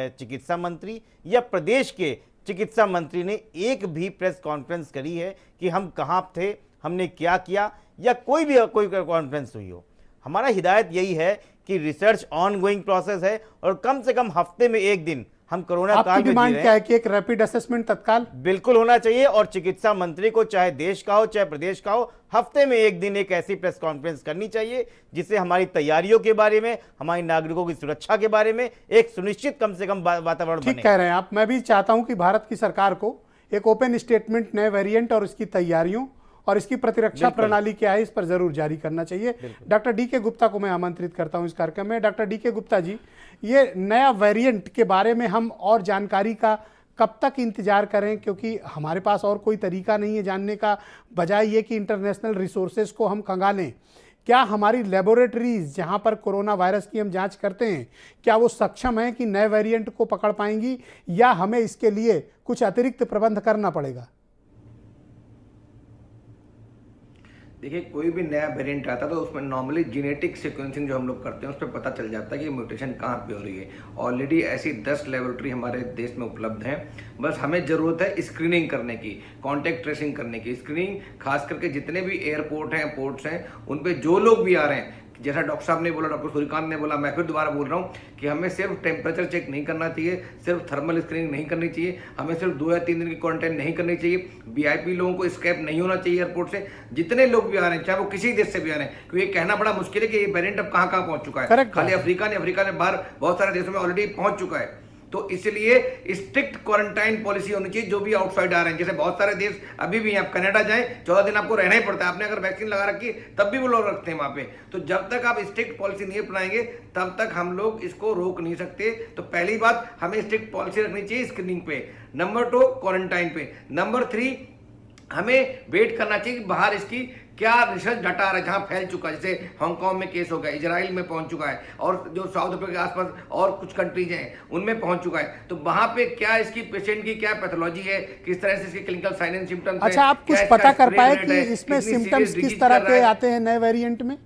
चिकित्सा मंत्री या प्रदेश के चिकित्सा मंत्री ने एक भी प्रेस कॉन्फ्रेंस करी है कि हम कहाँ थे, हमने क्या किया, या कोई कॉन्फ्रेंस हुई हो? हमारा हिदायत यही है कि रिसर्च ऑन गोइंग प्रोसेस है, और कम से कम हफ्ते में एक दिन हम कोरोना काल में जी रहे हैं। डिमांड क्या है कि एक रैपिड असेसमेंट तत्काल बिल्कुल होना चाहिए, और चिकित्सा मंत्री को चाहे देश का हो चाहे प्रदेश का हो, हफ्ते में एक दिन एक ऐसी प्रेस कॉन्फ्रेंस करनी चाहिए जिससे हमारी तैयारियों के बारे में, हमारे नागरिकों की सुरक्षा के बारे में एक सुनिश्चित कम से कम वातावरण बने। ठीक कह रहे हैं आप। मैं भी चाहता हूं कि भारत की सरकार को एक ओपन स्टेटमेंट नए वेरिएंट और इसकी तैयारियों और इसकी प्रतिरक्षा प्रणाली क्या है इस पर जरूर जारी करना चाहिए। डॉक्टर डी के गुप्ता को मैं आमंत्रित करता हूं इस कार्यक्रम में। डॉक्टर डी के गुप्ता जी, ये नया वेरिएंट के बारे में हम और जानकारी का कब तक इंतजार करें, क्योंकि हमारे पास और कोई तरीका नहीं है जानने का, बजाय ये कि इंटरनेशनल रिसोर्सेज को हम खंगालें। क्या हमारी लेबोरेटरीज जहां पर कोरोना वायरस की हम जांच करते हैं, क्या वो सक्षम हैं कि नए वेरिएंट को पकड़ पाएंगी, या हमें इसके लिए कुछ अतिरिक्त प्रबंध करना पड़ेगा? देखिए, कोई भी नया वेरिएंट आता है तो उसमें नॉर्मली जेनेटिक सीक्वेंसिंग जो हम लोग करते हैं उस पर पता चल जाता है कि म्यूटेशन कहाँ पे हो रही है। ऑलरेडी ऐसी 10 लेबोरेटरी हमारे देश में उपलब्ध हैं। बस हमें ज़रूरत है स्क्रीनिंग करने की, कॉन्टैक्ट ट्रेसिंग करने की। स्क्रीनिंग खास करके जितने भी एयरपोर्ट हैं, पोर्ट्स हैं, उन पर जो लोग भी आ रहे हैं, जैसा डॉक्टर साहब ने बोला, डॉक्टर सूर्यकांत ने बोला, मैं फिर दोबारा बोल रहा हूँ कि हमें सिर्फ टेम्परेचर चेक नहीं करना चाहिए, सिर्फ थर्मल स्क्रीनिंग नहीं करनी चाहिए, हमें सिर्फ 2 या 3 दिन की क्वारंटाइन नहीं करनी चाहिए, वीआईपी लोगों को स्कैप नहीं होना चाहिए एयरपोर्ट से। जितने लोग भी आ रहे हैं, चाहे वो किसी देश से भी आ रहे हैं, क्योंकि ये कहना बड़ा मुश्किल है कि ये वेरिएंट अब कहाँ कहाँ पहुंच चुका है। खाली अफ्रीका ने बाहर बहुत सारे देशों में ऑलरेडी पहुंच चुका है। तो इसलिए स्ट्रिक्ट क्वारंटाइन पॉलिसी होनी चाहिए जो भी आउटसाइड आ रहे हैं। जैसे बहुत सारे देश अभी भी, आप कनाडा जाएं 14 दिन आपको रहना ही पड़ता है। आपने अगर वैक्सीन लगा रखी है तब भी वो लोग रखते हैं वहां पे। तो जब तक आप स्ट्रिक्ट पॉलिसी नहीं अपनाएंगे तब तक हम लोग इसको रोक नहीं सकते। तो पहली बात, हमें स्ट्रिक्ट पॉलिसी रखनी चाहिए स्क्रीनिंग पे। नंबर 2, क्वारंटाइन पे। नंबर 3, हमें वेट करना चाहिए कि बाहर इसकी क्या रिसर्च डाटा आ रहा है जहां फैल चुका है। जैसे हांगकांग में केस हो गया, इजराइल में पहुंच चुका है, और जो साउथ अफ्रीका के आसपास और कुछ कंट्रीज हैं उनमें पहुंच चुका है। तो वहां पे क्या इसकी पेशेंट की क्या पैथोलॉजी है, किस तरह से इसके क्लिनिकल साइन एंड सिम्टम्स। अच्छा, आप कुछ पता कर पाए कि इसमें सिम्टम्स किस तरह के आते हैं नए वेरिएंट में?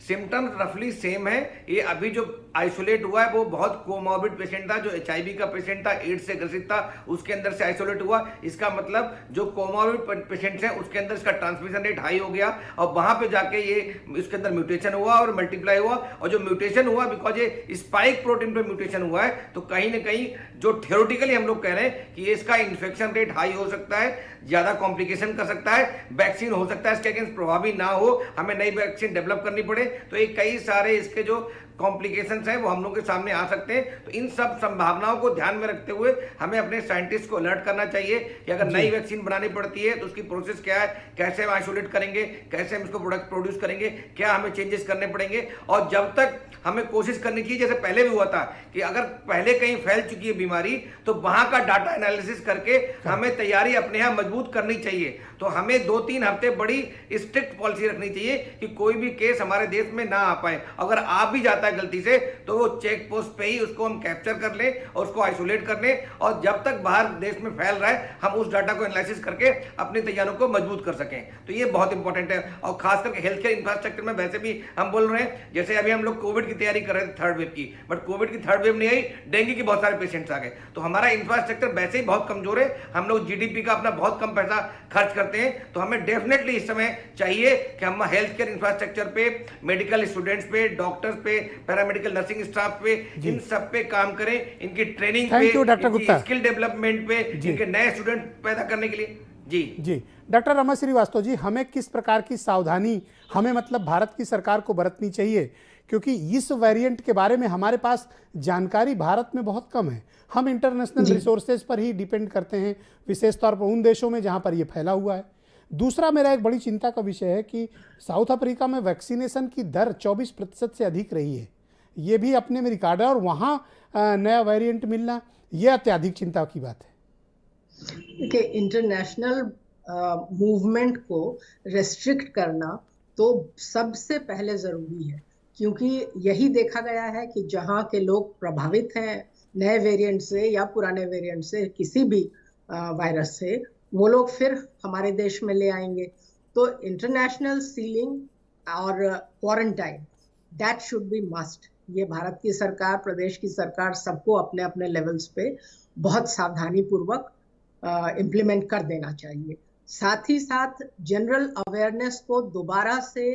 सिम्टम्स रफली सेम है। ये अभी जो आइसोलेट हुआ है वो बहुत कोमॉर्बिड पेशेंट था, जो HIV का पेशेंट था, एड्स से ग्रसित था, उसके अंदर से आइसोलेट हुआ। इसका मतलब जो कोमॉर्बिड पेशेंट्स हैं उसके अंदर इसका ट्रांसमिशन रेट हाई हो गया, और वहां पे जाके ये इसके अंदर म्यूटेशन हुआ और मल्टीप्लाई हुआ। और जो म्यूटेशन हुआ, बिकॉज ये स्पाइक प्रोटीन पे म्यूटेशन हुआ है, तो कहीं ना कहीं जो थियोरेटिकली हम लोग कह रहे हैं कि इसका इन्फेक्शन रेट हाई हो सकता है, ज्यादा कॉम्प्लिकेशन कर सकता है, वैक्सीन हो सकता है इसके अगेंस्ट प्रभावी ना हो, हमें नई वैक्सीन डेवलप करनी पड़े। तो ये कई सारे इसके जो कॉम्प्लिकेशंस हैं वो हम लोग के सामने आ सकते हैं। तो इन सब संभावनाओं को ध्यान में रखते हुए हमें अपने साइंटिस्ट को अलर्ट करना चाहिए कि अगर नई वैक्सीन बनानी पड़ती है तो उसकी प्रोसेस क्या है, कैसे हम आइसोलेट करेंगे, कैसे हम इसको प्रोडक्ट प्रोड्यूस करेंगे, क्या हमें चेंजेस करने पड़ेंगे। और जब तक हमें कोशिश करनी चाहिए, जैसे पहले भी हुआ था कि अगर पहले कहीं फैल चुकी है बीमारी तो वहां का डाटा एनालिसिस करके हमें तैयारी अपने यहां मजबूत करनी चाहिए। तो हमें 2-3 हफ्ते बड़ी स्ट्रिक्ट पॉलिसी रखनी चाहिए कि कोई भी केस हमारे देश में ना आ पाए। अगर आ भी जाता है गलती से तो वो चेक पोस्ट पे ही उसको हम कैप्चर कर लें और उसको आइसोलेट कर लें, और जब तक बाहर देश में फैल रहा है हम उस डाटा को एनालिसिस करके अपनी तैयारियों को मजबूत कर सकें। तो ये बहुत इंपॉर्टेंट है। और खास करके हेल्थ केयर इंफ्रास्ट्रक्चर में वैसे भी हम बोल रहे हैं, जैसे अभी हम लोग कोविड की तैयारी कर रहे थे 3rd वेव की, बट कोविड की 3rd वेव नहीं आई, डेंगू के बहुत सारे पेशेंट्स आ गए। तो हमारा इंफ्रास्ट्रक्चर वैसे ही बहुत कमजोर है, हम लोग GDP का अपना बहुत कम पैसा खर्च करते हैं। तो हमें डेफिनेटली इस समय चाहिए कि हम हेल्थ केयर इंफ्रास्ट्रक्चर पे, मेडिकल स्टूडेंट्स पे, डॉक्टर्स पे, पैरामेडिकल नर्सिंग स्टाफ पे, इन सब पे काम करें, इनकी ट्रेनिंग पे, स्किल डेवलपमेंट पे, इनके नए स्टूडेंट पैदा करने के लिए। जी डॉक्टर रमन श्रीवास्तव जी, हमें किस प्रकार की सावधानी हमें मतलब भारत की सरकार को बरतनी चाहिए, क्योंकि इस वेरिएंट के बारे में हमारे पास जानकारी भारत में बहुत कम है। हम इंटरनेशनल रिसोर्सेज पर ही डिपेंड करते हैं, विशेष तौर पर उन देशों में जहां पर ये फैला हुआ है। दूसरा मेरा एक बड़ी चिंता का विषय है कि साउथ अफ्रीका में वैक्सीनेशन की दर 24% से अधिक रही है। ये भी अपने में रिकॉर्ड है, और वहाँ नया वेरिएंट मिलना ये अत्यधिक चिंता की बात है। देखिए, इंटरनेशनल मूवमेंट को रेस्ट्रिक्ट करना तो सबसे पहले ज़रूरी है, क्योंकि यही देखा गया है कि जहाँ के लोग प्रभावित हैं नए वेरिएंट से या पुराने वेरिएंट से, किसी भी वायरस से, वो लोग फिर हमारे देश में ले आएंगे। तो इंटरनेशनल सीलिंग और quarantine, that should be must. ये भारत की सरकार, प्रदेश की सरकार, सबको अपने अपने लेवल्स पे बहुत सावधानी पूर्वक इम्प्लीमेंट कर देना चाहिए। साथ ही साथ जनरल अवेयरनेस को दोबारा से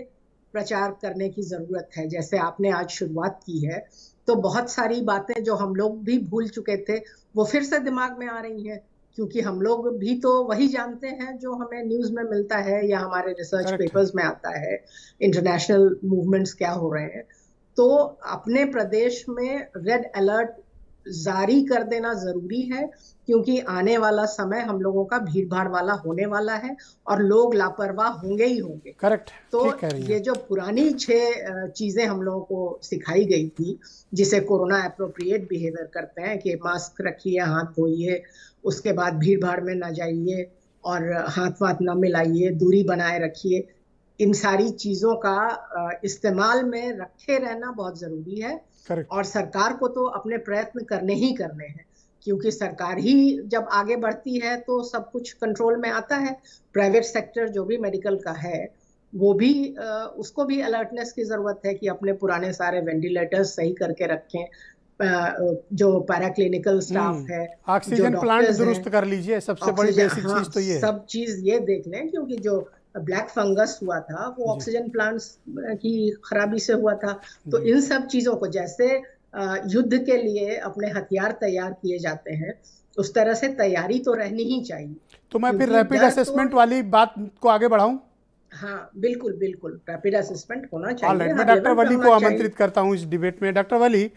प्रचार करने की ज़रूरत है। जैसे आपने आज शुरुआत की है, तो बहुत सारी बातें जो हम लोग भी भूल चुके थे वो फिर से दिमाग में आ रही हैं, क्योंकि हम लोग भी तो वही जानते हैं जो हमें न्यूज़ में मिलता है या हमारे रिसर्च पेपर्स में आता है, इंटरनेशनल मूवमेंट्स क्या हो रहे हैं। तो अपने प्रदेश में रेड अलर्ट जारी कर देना ज़रूरी है, क्योंकि आने वाला समय हम लोगों का भीड़ भाड़ वाला होने वाला है और लोग लापरवाह होंगे ही होंगे। करेक्ट। तो ये जो पुरानी 6 चीज़ें हम लोगों को सिखाई गई थी, जिसे कोरोना एप्रोप्रिएट बिहेवियर करते हैं कि मास्क रखिए, हाथ धोइए, उसके बाद भीड़ भाड़ में ना जाइए और हाथ वाथ ना मिलाइए, दूरी बनाए रखिए, इन सारी चीज़ों का इस्तेमाल में रखे रहना बहुत ज़रूरी है। और सरकार को तो अपने प्रयत्न करने ही करने हैं, क्योंकि सरकार ही जब आगे बढ़ती है तो सब कुछ कंट्रोल में आता है। प्राइवेट सेक्टर जो भी मेडिकल का है, वो भी उसको भी अलर्टनेस की ज़रूरत है कि अपने पुराने सारे वेंटिलेटर्स सही करके रखें, जो पैराक्लिनिकल स्टाफ है, ऑक्सीजन प्लांट दुरुस्त कर लीजिए, सबसे बड़ी बेसिक चीज़ तो ये है। सब चीज़ ये देख लें, क्योंकि जो ब्लैक फंगस हुआ था वो ऑक्सीजन प्लांट्स की खराबी से हुआ था। तो इन सब चीज़ों को, जैसे युद्ध के लिए अपने हथियार तैयार किए जाते हैं, उस तरह से तैयारी तो रहनी ही चाहिए। तो मैं फिर रैपिड असेसमेंट वाली बात को आगे बढ़ाऊं? हाँ, बिल्कुल बिल्कुल, रैपिड असेसमेंट होना चाहिए। मैं डॉक्टर वली को आमंत्रित करता हूं इस डिबेट में। डॉक्टर वली,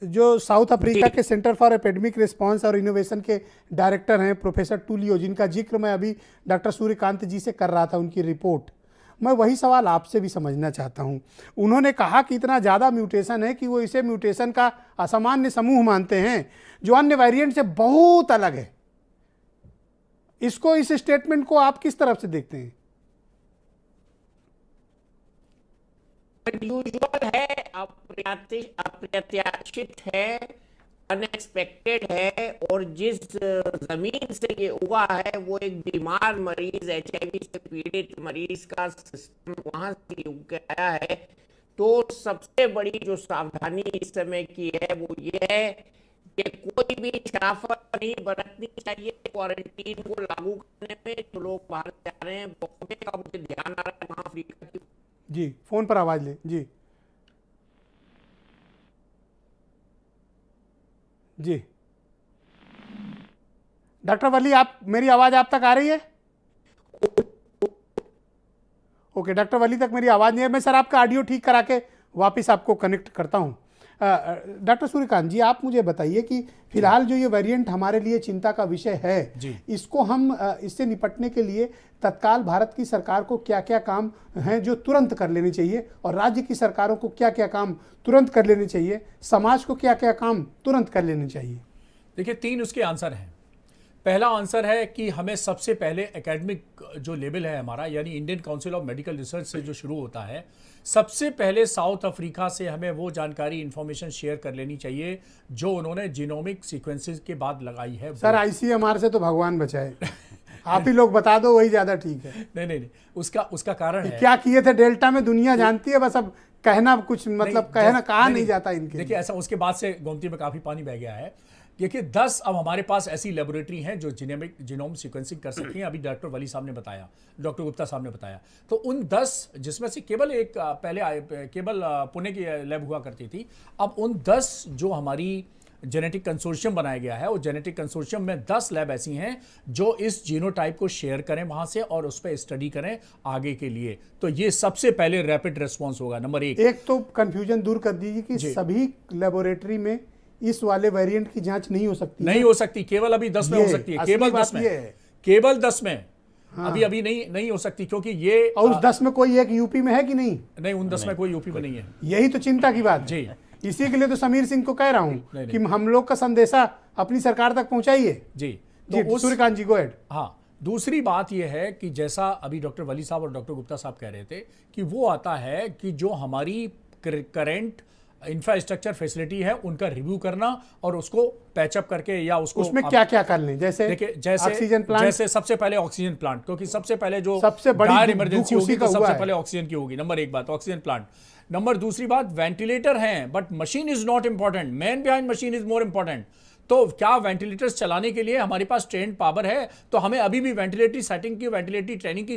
जो साउथ अफ्रीका के सेंटर फॉर एपिडेमिक रिस्पांस और इनोवेशन के डायरेक्टर हैं प्रोफेसर टूलियो, जिनका जिक्र मैं अभी डॉक्टर सूर्यकांत जी से कर रहा था, उनकी रिपोर्ट, मैं वही सवाल आपसे भी समझना चाहता हूं। उन्होंने कहा कि इतना ज़्यादा म्यूटेशन है कि वो इसे म्यूटेशन का असामान्य समूह मानते हैं जो अन्य वेरिएंट से बहुत अलग है। इसको, इस स्टेटमेंट को आप किस तरफ से देखते हैं? अनयूजुअल है, अप्रत्याशित है, अनएक्सपेक्टेड है, और जिस जमीन से ये उगा है वो एक बीमार मरीज, HIV से पीड़ित मरीज का सिस्टम वहां से उग के आया है। तो सबसे बड़ी जो सावधानी इस समय की है वो ये है कि कोई भी शराफत नहीं बरतनी चाहिए क्वारंटीन को लागू करने में। जो लोग बाहर जा रहे हैं, बॉम्बे का मुझे ध्यान आ रहा है, वहां अफ्रीका की जी, फोन पर आवाज ले जी। जी डॉक्टर वली, आप, मेरी आवाज आप तक आ रही है? ओके, डॉक्टर वली तक मेरी आवाज नहीं है। मैं सर आपका ऑडियो ठीक करा के वापस आपको कनेक्ट करता हूं। डॉक्टर सूर्यकांत जी, आप मुझे बताइए कि फिलहाल जो ये वेरिएंट हमारे लिए चिंता का विषय है, इसको हम, इससे निपटने के लिए तत्काल भारत की सरकार को क्या क्या काम हैं जो तुरंत कर लेने चाहिए, और राज्य की सरकारों को क्या क्या काम तुरंत कर लेने चाहिए, समाज को क्या क्या काम तुरंत कर लेने चाहिए? देखिए, 3 उसके आंसर हैं। पहला आंसर है कि हमें सबसे पहले एकेडमिक जो लेवल है हमारा, यानी Indian council of medical research से जो शुरू होता है, सबसे पहले साउथ अफ्रीका से हमें वो जानकारी, इंफॉर्मेशन शेयर कर लेनी चाहिए जो उन्होंने जीनोमिक सीक्वेंसेस के बाद लगाई है। सर ICMR से तो भगवान बचाए, आप ही लोग बता दो, वही ज़्यादा ठीक है। नहीं, उसका कारण है क्या किए थे डेल्टा में, दुनिया जानती है, बस अब कहना कुछ, मतलब कहना कहा नहीं जाता इनके। देखिए, ऐसा उसके बाद से गोमती में काफ़ी पानी बह गया है। देखिए, 10 अब हमारे पास ऐसी लेबोरेटरी हैं जो जीनोम सीक्वेंसिंग कर सकती हैं। अभी डॉक्टर वली साहब ने बताया, डॉक्टर गुप्ता साहब ने बताया। तो उन 10, जिसमें से केवल एक पहले केवल पुणे की लैब हुआ करती थी, अब उन 10 जो हमारी जेनेटिक कंसोर्शियम बनाया गया है और जेनेटिक कंसोर्शियम में 10 लैब ऐसी हैं जो इस जीनोटाइप को शेयर करें वहां से और उस पर स्टडी करें आगे के लिए। तो ये सबसे पहले रैपिड रेस्पॉन्स होगा। नंबर एक तो कंफ्यूजन दूर कर दीजिए कि सभी लेबोरेटरी में इस वाले वेरिएंट की जांच नहीं हो सकती, नहीं हो सकती, केवल अभी 10 में हो सकती है, केवल 10 में, केवल 10 में। हाँ। अभी नहीं हो सकती क्योंकि ये और उस 10 में कोई एक यूपी में है कि नहीं उन 10 में कोई यूपी में नहीं है। यही तो चिंता की बात जी। इसी के लिए तो समीर सिंह को कह रहा हूं कि हम लोग का संदेशा अपनी सरकार तक पहुंचाइए जी। तो सूर्यकांत जी, गो अहेड। हाँ, दूसरी बात यह है कि जैसा अभी डॉक्टर वली साहब और डॉक्टर गुप्ता साहब कह रहे थे कि वो आता है कि जो हमारी करंट इंफ्रास्ट्रक्चर फैसिलिटी है उनका रिव्यू करना और उसको पैचअप करके या उसको उसमें क्या क्या कर लें, जैसे ऑक्सीजन प्लांट, जैसे सबसे पहले ऑक्सीजन प्लांट, क्योंकि सबसे पहले जो सबसे बड़ी इमरजेंसी होगी तो सबसे पहले ऑक्सीजन की होगी। नंबर एक बात ऑक्सीजन प्लांट। नंबर दूसरी बात वेंटिलेटर हैं but machine is not important, man behind machine is more important. तो क्या वेंटिलेटर्स चलाने के लिए हमारे पास ट्रेंड पावर है? तो हमें अभी भी वेंटिलेटरी सेटिंग की, वेंटिलेटरी ट्रेनिंग की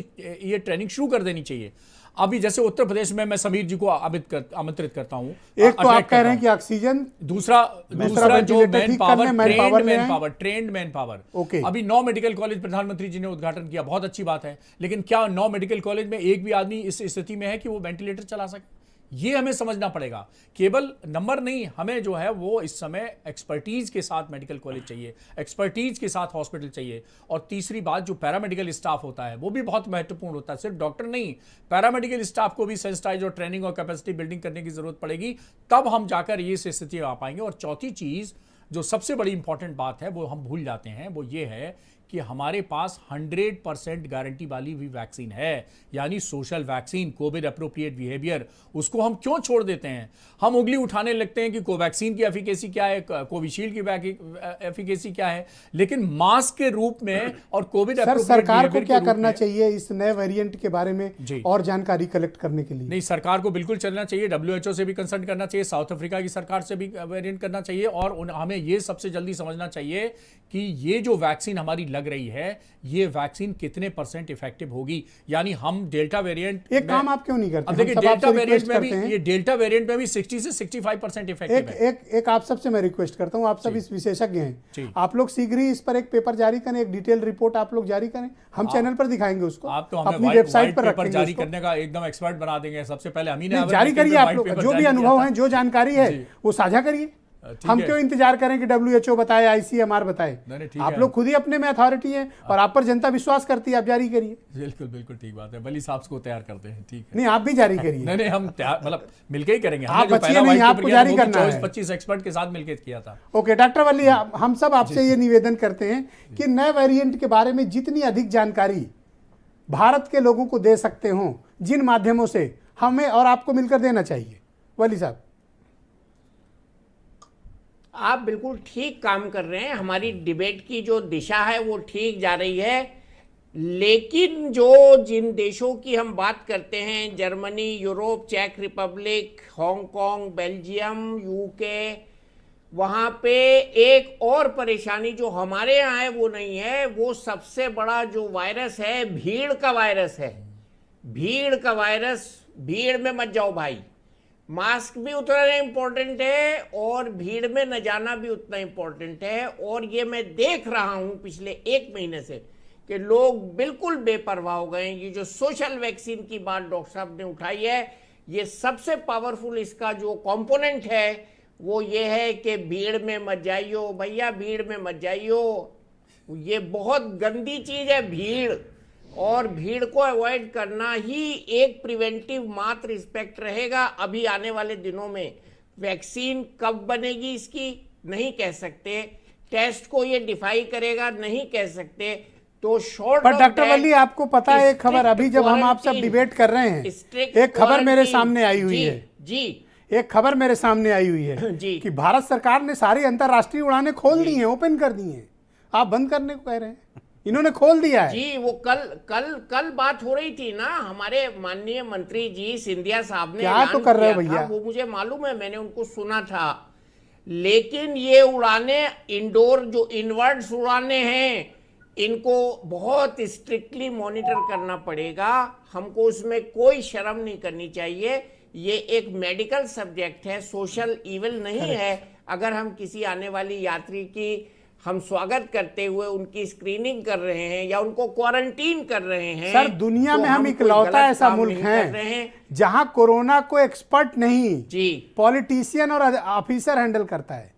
ये ट्रेनिंग शुरू कर देनी चाहिए। अभी जैसे उत्तर प्रदेश में मैं समीर जी को आमंत्रित करता हूं। एक तो आप कह रहे हैं कि ऑक्सीजन, दूसरा जो man power, trend man power. अभी 9 मेडिकल कॉलेज प्रधानमंत्री जी ने उद्घाटन किया, बहुत अच्छी बात है, लेकिन क्या 9 मेडिकल कॉलेज में एक भी आदमी इस स्थिति में है कि वो वेंटिलेटर चला सके? ये हमें समझना पड़ेगा। केवल नंबर नहीं, हमें जो है वो इस समय एक्सपर्टीज के साथ मेडिकल कॉलेज चाहिए, एक्सपर्टीज के साथ हॉस्पिटल चाहिए। और तीसरी बात, जो पैरामेडिकल स्टाफ होता है वो भी बहुत महत्वपूर्ण होता है। सिर्फ डॉक्टर नहीं, पैरामेडिकल स्टाफ को भी सेंसिटाइज और ट्रेनिंग और कैपेसिटी बिल्डिंग करने की जरूरत पड़ेगी, तब हम जाकर ये स्थिति आ पाएंगे। और चौथी चीज जो सबसे बड़ी इंपॉर्टेंट बात है वो हम भूल जाते हैं, वो ये है कि हमारे पास 100% गारंटी वाली भी वैक्सीन है, यानी social vaccine, Covid appropriate behaviour. उसको हम क्यों छोड़ देते हैं? हम उंगली उठाने लगते हैं कि कोवैक्सीन की एफिकेसी क्या है, कोविशील्ड की एफिकेसी क्या है, लेकिन मास्क के रूप में और कोविड अप्रोप्रिएट सरकार को क्या करना चाहिए इस नए वेरिएंट के बारे में और जानकारी कलेक्ट करने के लिए? नहीं, सरकार को बिल्कुल चलना चाहिए, WHO से भी कंसल्ट करना चाहिए, साउथ अफ्रीका की सरकार से भी वेरिएंट करना चाहिए। और हमें ये सबसे जल्दी समझना चाहिए कि ये जो वैक्सीन हमारी लग रही है, ये वैक्सीन कितने % इफेक्टिव होगी। यानी हम डेल्टा वेरिएंट एक काम आप क्यों नहीं करते? अब देखिए, डेल्टा वेरिएंट में भी, ये डेल्टा वेरिएंट में भी 60 से 65% इफेक्टिव है। एक आप सबसे मैं रिक्वेस्ट करता हूं, आप सब इस विशेषज्ञ हैं, आप लोग शीघ्र ही इस पर एक पेपर जारी करें, एक डिटेल रिपोर्ट आप लोग जारी करें, हम चैनल पर दिखाएंगे उसको, आप तो हमें अपनी वेबसाइट पर रखेंगे, जारी करने का एकदम एक्सपर्ट बना देंगे। सबसे पहले हम ही जारी करिए, आप लोग जो भी अनुभव है, जो जानकारी है वो साझा करिए। हम क्यों इंतजार करें कि WHO बताए, ICMR बताए? आप लोग खुद ही अपने में अथॉरिटी हैं और आप पर जनता विश्वास करती है, आप जारी करिए। बिल्कुल ठीक बात है, वली साहब को तैयार करते हैं। ठीक है, नहीं आप भी जारी करिए। नहीं हम मतलब मिलके ही करेंगे। आप बचिए नहीं, आपको जारी करना है। 24-25 एक्सपर्ट के साथ मिलकर किया था। ओके डॉक्टर वली, हम सब आपसे ये निवेदन करते हैं कि नए वेरिएंट के बारे में जितनी अधिक जानकारी भारत के लोगों को दे सकते हो, जिन माध्यमों से, हमें और आपको मिलकर देना चाहिए। वली साहब, आप बिल्कुल ठीक काम कर रहे हैं, हमारी डिबेट की जो दिशा है वो ठीक जा रही है। लेकिन जिन देशों की हम बात करते हैं, जर्मनी, यूरोप, चेक रिपब्लिक, हांगकांग, बेल्जियम, यूके, वहाँ पे एक और परेशानी जो हमारे यहाँ है वो नहीं है। वो सबसे बड़ा जो वायरस है, भीड़ का वायरस है। भीड़ का वायरस, भीड़ में मत जाओ भाई। मास्क भी उतना इंपॉर्टेंट है और भीड़ में न जाना भी उतना इंपॉर्टेंट है। और ये मैं देख रहा हूं पिछले 1 महीने से कि लोग बिल्कुल बेपरवाह हो गए। ये जो सोशल वैक्सीन की बात डॉक्टर साहब ने उठाई है, ये सबसे पावरफुल इसका जो कंपोनेंट है वो ये है कि भीड़ में मत जाइयो भैया, भीड़ में मत जाइयो। ये बहुत गंदी चीज है भीड़, और भीड़ को अवॉइड करना ही एक प्रिवेंटिव मात्र रिस्पेक्ट रहेगा। अभी आने वाले दिनों में वैक्सीन कब बनेगी इसकी नहीं कह सकते, टेस्ट को ये डिफाई करेगा नहीं कह सकते। तो शॉर्ट पर डॉक्टर वली, आपको पता है एक खबर, अभी जब हम आप सब डिबेट कर रहे हैं, एक खबर मेरे सामने आई हुई है जी, एक खबर मेरे सामने आई हुई है कि भारत सरकार ने सारी अंतरराष्ट्रीय उड़ानें खोल दी हैं, ओपन कर दी हैं। आप बंद करने को कह रहे हैं, इन्होंने खोल दिया है जी। वो कल बात हो रही थी ना, हमारे माननीय मंत्री जी सिंधिया साहब ने क्या तो कर रहे हो भैया, वो मुझे मालूम है, मैंने उनको सुना था। लेकिन ये उड़ाने इंडोर जो इनवर्ड्स उड़ाने हैं, इनको बहुत स्ट्रिक्टली मॉनिटर करना पड़ेगा। हमको उसमें कोई शर्म नहीं करनी चाहिए। ये एक मेडिकल सब्जेक्ट है, सोशल इविल नहीं है। अगर हम किसी आने वाली यात्री की हम स्वागत करते हुए उनकी स्क्रीनिंग कर रहे हैं या उनको क्वारंटीन कर रहे हैं, सर दुनिया में हम इकलौता ऐसा मुल्क हैं जहां कोरोना को एक्सपर्ट नहीं जी पॉलिटिशियन और ऑफिसर हैंडल करता है।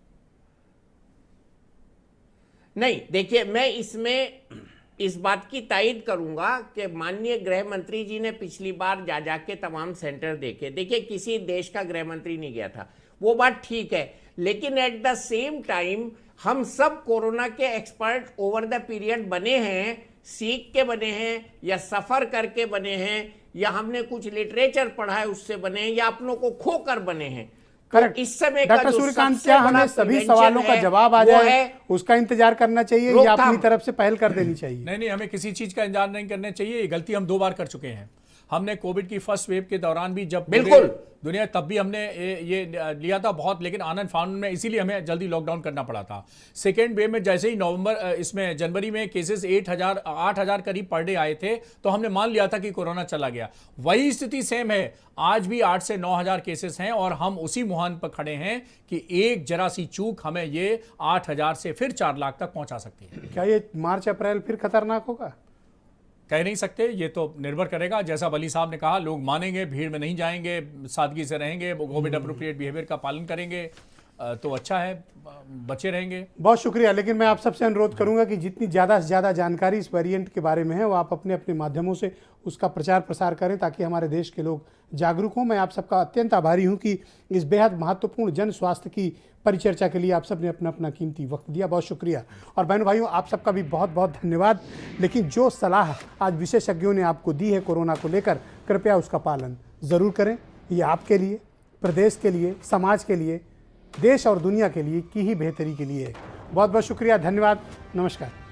नहीं, देखिए मैं इसमें इस बात की तायद करूंगा कि माननीय गृह मंत्री जी ने पिछली बार जा जाके तमाम सेंटर देखे। देखिए किसी देश का गृह मंत्री नहीं गया था, वो बात ठीक है, लेकिन एट द सेम टाइम हम सब कोरोना के एक्सपर्ट ओवर द पीरियड बने हैं, सीख के बने हैं या सफर करके बने हैं या हमने कुछ लिटरेचर पढ़ा है उससे बने हैं या अपनों को खोकर बने हैं। करेक्ट। इस समय डॉक्टर सूर्यकांत, क्या हमें सभी सवालों का जवाब आ जाए उसका इंतजार करना चाहिए या अपनी तरफ से पहल कर देनी चाहिए? नहीं, हमें किसी चीज का इंतजार नहीं करना चाहिए। ये गलती हम 2 बार कर चुके हैं। हमने कोविड की फर्स्ट वेव के दौरान भी जब बिल्कुल दुनिया, तब भी हमने ये लिया था बहुत, लेकिन आनंद फानन में, इसीलिए हमें जल्दी लॉकडाउन करना पड़ा था। सेकेंड वेव में जैसे ही इसमें जनवरी में केसेस 8,000 करीब पर डे आए थे, तो हमने मान लिया था कि कोरोना चला गया। वही स्थिति सेम है, आज भी 8 से 9,000 केसेस हैं और हम उसी मुहान पर खड़े हैं कि एक जरा सी चूक हमें ये 8,000 से फिर 4 लाख तक पहुंचा सकती है। क्या ये मार्च अप्रैल फिर खतरनाक होगा? कह नहीं सकते, ये तो निर्भर करेगा। जैसा बली साहब ने कहा, लोग मानेंगे, भीड़ में नहीं जाएंगे, सादगी से रहेंगे, कोविड अप्रोप्रिएट बिहेवियर का पालन करेंगे तो अच्छा है, बचे रहेंगे। बहुत शुक्रिया। लेकिन मैं आप सबसे अनुरोध करूंगा कि जितनी ज़्यादा से ज़्यादा जानकारी इस वेरिएंट के बारे में है वो आप अपने अपने माध्यमों से उसका प्रचार प्रसार करें ताकि हमारे देश के लोग जागरूक हों। मैं आप सबका अत्यंत आभारी हूं कि इस बेहद महत्वपूर्ण जन स्वास्थ्य की परिचर्चा के लिए आप सब ने अपना अपना कीमती वक्त दिया। बहुत शुक्रिया। और बहनों भाइयों, आप सबका भी बहुत बहुत धन्यवाद। लेकिन जो सलाह आज विशेषज्ञों ने आपको दी है कोरोना को लेकर, कृपया उसका पालन ज़रूर करें। ये आपके लिए, प्रदेश के लिए, समाज के लिए, देश और दुनिया के लिए की ही बेहतरी के लिए है। बहुत बहुत शुक्रिया, धन्यवाद, नमस्कार।